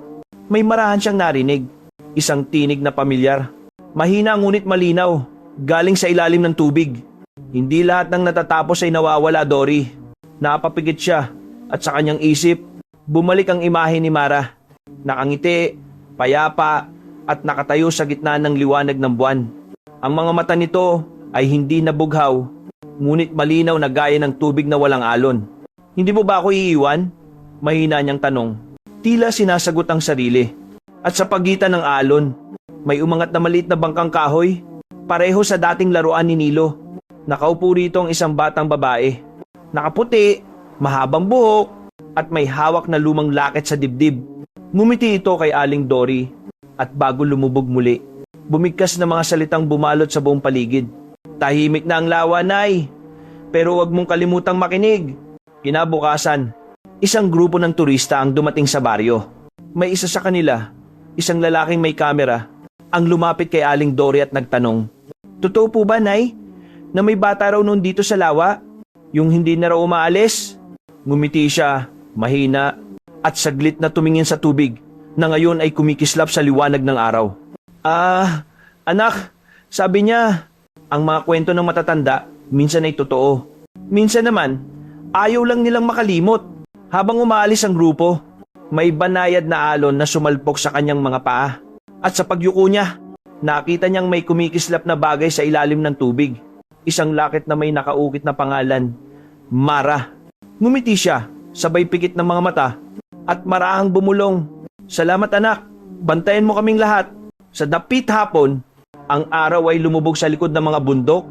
may marahan siyang narinig. Isang tinig na pamilyar. Mahina ngunit malinaw, galing sa ilalim ng tubig. Hindi lahat ng natatapos ay nawawala, Dory. Napapigit siya, at sa kanyang isip, bumalik ang imahe ni Mara. Nakangiti, payapa, at nakatayo sa gitna ng liwanag ng buwan. Ang mga mata nito ay hindi nabughaw, ngunit malinaw na gaya ng tubig na walang alon. Hindi mo ba ako iiwan? Mahina niyang tanong. Tila sinasagot ang sarili. At sa pagitan ng alon, may umangat na maliit na bangkang kahoy, pareho sa dating laruan ni Nilo. Nakaupo rito ang isang batang babae. Nakaputi, mahabang buhok, at may hawak na lumang laket sa dibdib. Ngumiti ito kay Aling Dory, at bago lumubog muli, bumigkas na mga salitang bumalot sa buong paligid. Tahimik na ang lawa, Nay. Pero huwag mong kalimutang makinig. Kinabukasan, isang grupo ng turista ang dumating sa baryo. May isa sa kanila, isang lalaking may kamera, ang lumapit kay Aling Dory at nagtanong, "Totoo po ba, Nay, na may bata raw noon dito sa lawa? Yung hindi na raw umaalis?" Ngumiti siya, mahina, at saglit na tumingin sa tubig na ngayon ay kumikislap sa liwanag ng araw. Anak, sabi niya, ang mga kwento ng matatanda minsan ay totoo. Minsan naman, ayaw lang nilang makalimot. Habang umaalis ang grupo, may banayad na alon na sumalpok sa kanyang mga paa. At sa pagyuko niya, nakita niyang may kumikislap na bagay sa ilalim ng tubig. Isang laket na may nakaukit na pangalan, Mara. Ngumiti siya, sabay pikit ng mga mata, at marahang bumulong. "Salamat anak, bantayan mo kaming lahat." Sa dapit hapon, ang araw ay lumubog sa likod ng mga bundok.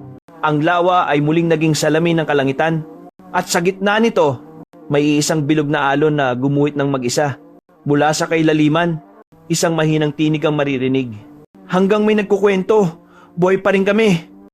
Ang lawa ay muling naging salamin ng kalangitan. At sa gitna nito, may isang bilog na alon na gumuhit ng mag-isa. Mula sa kailaliman, isang mahinang tinig ang maririnig. "Hanggang may nagkukwento, buhay pa rin kami."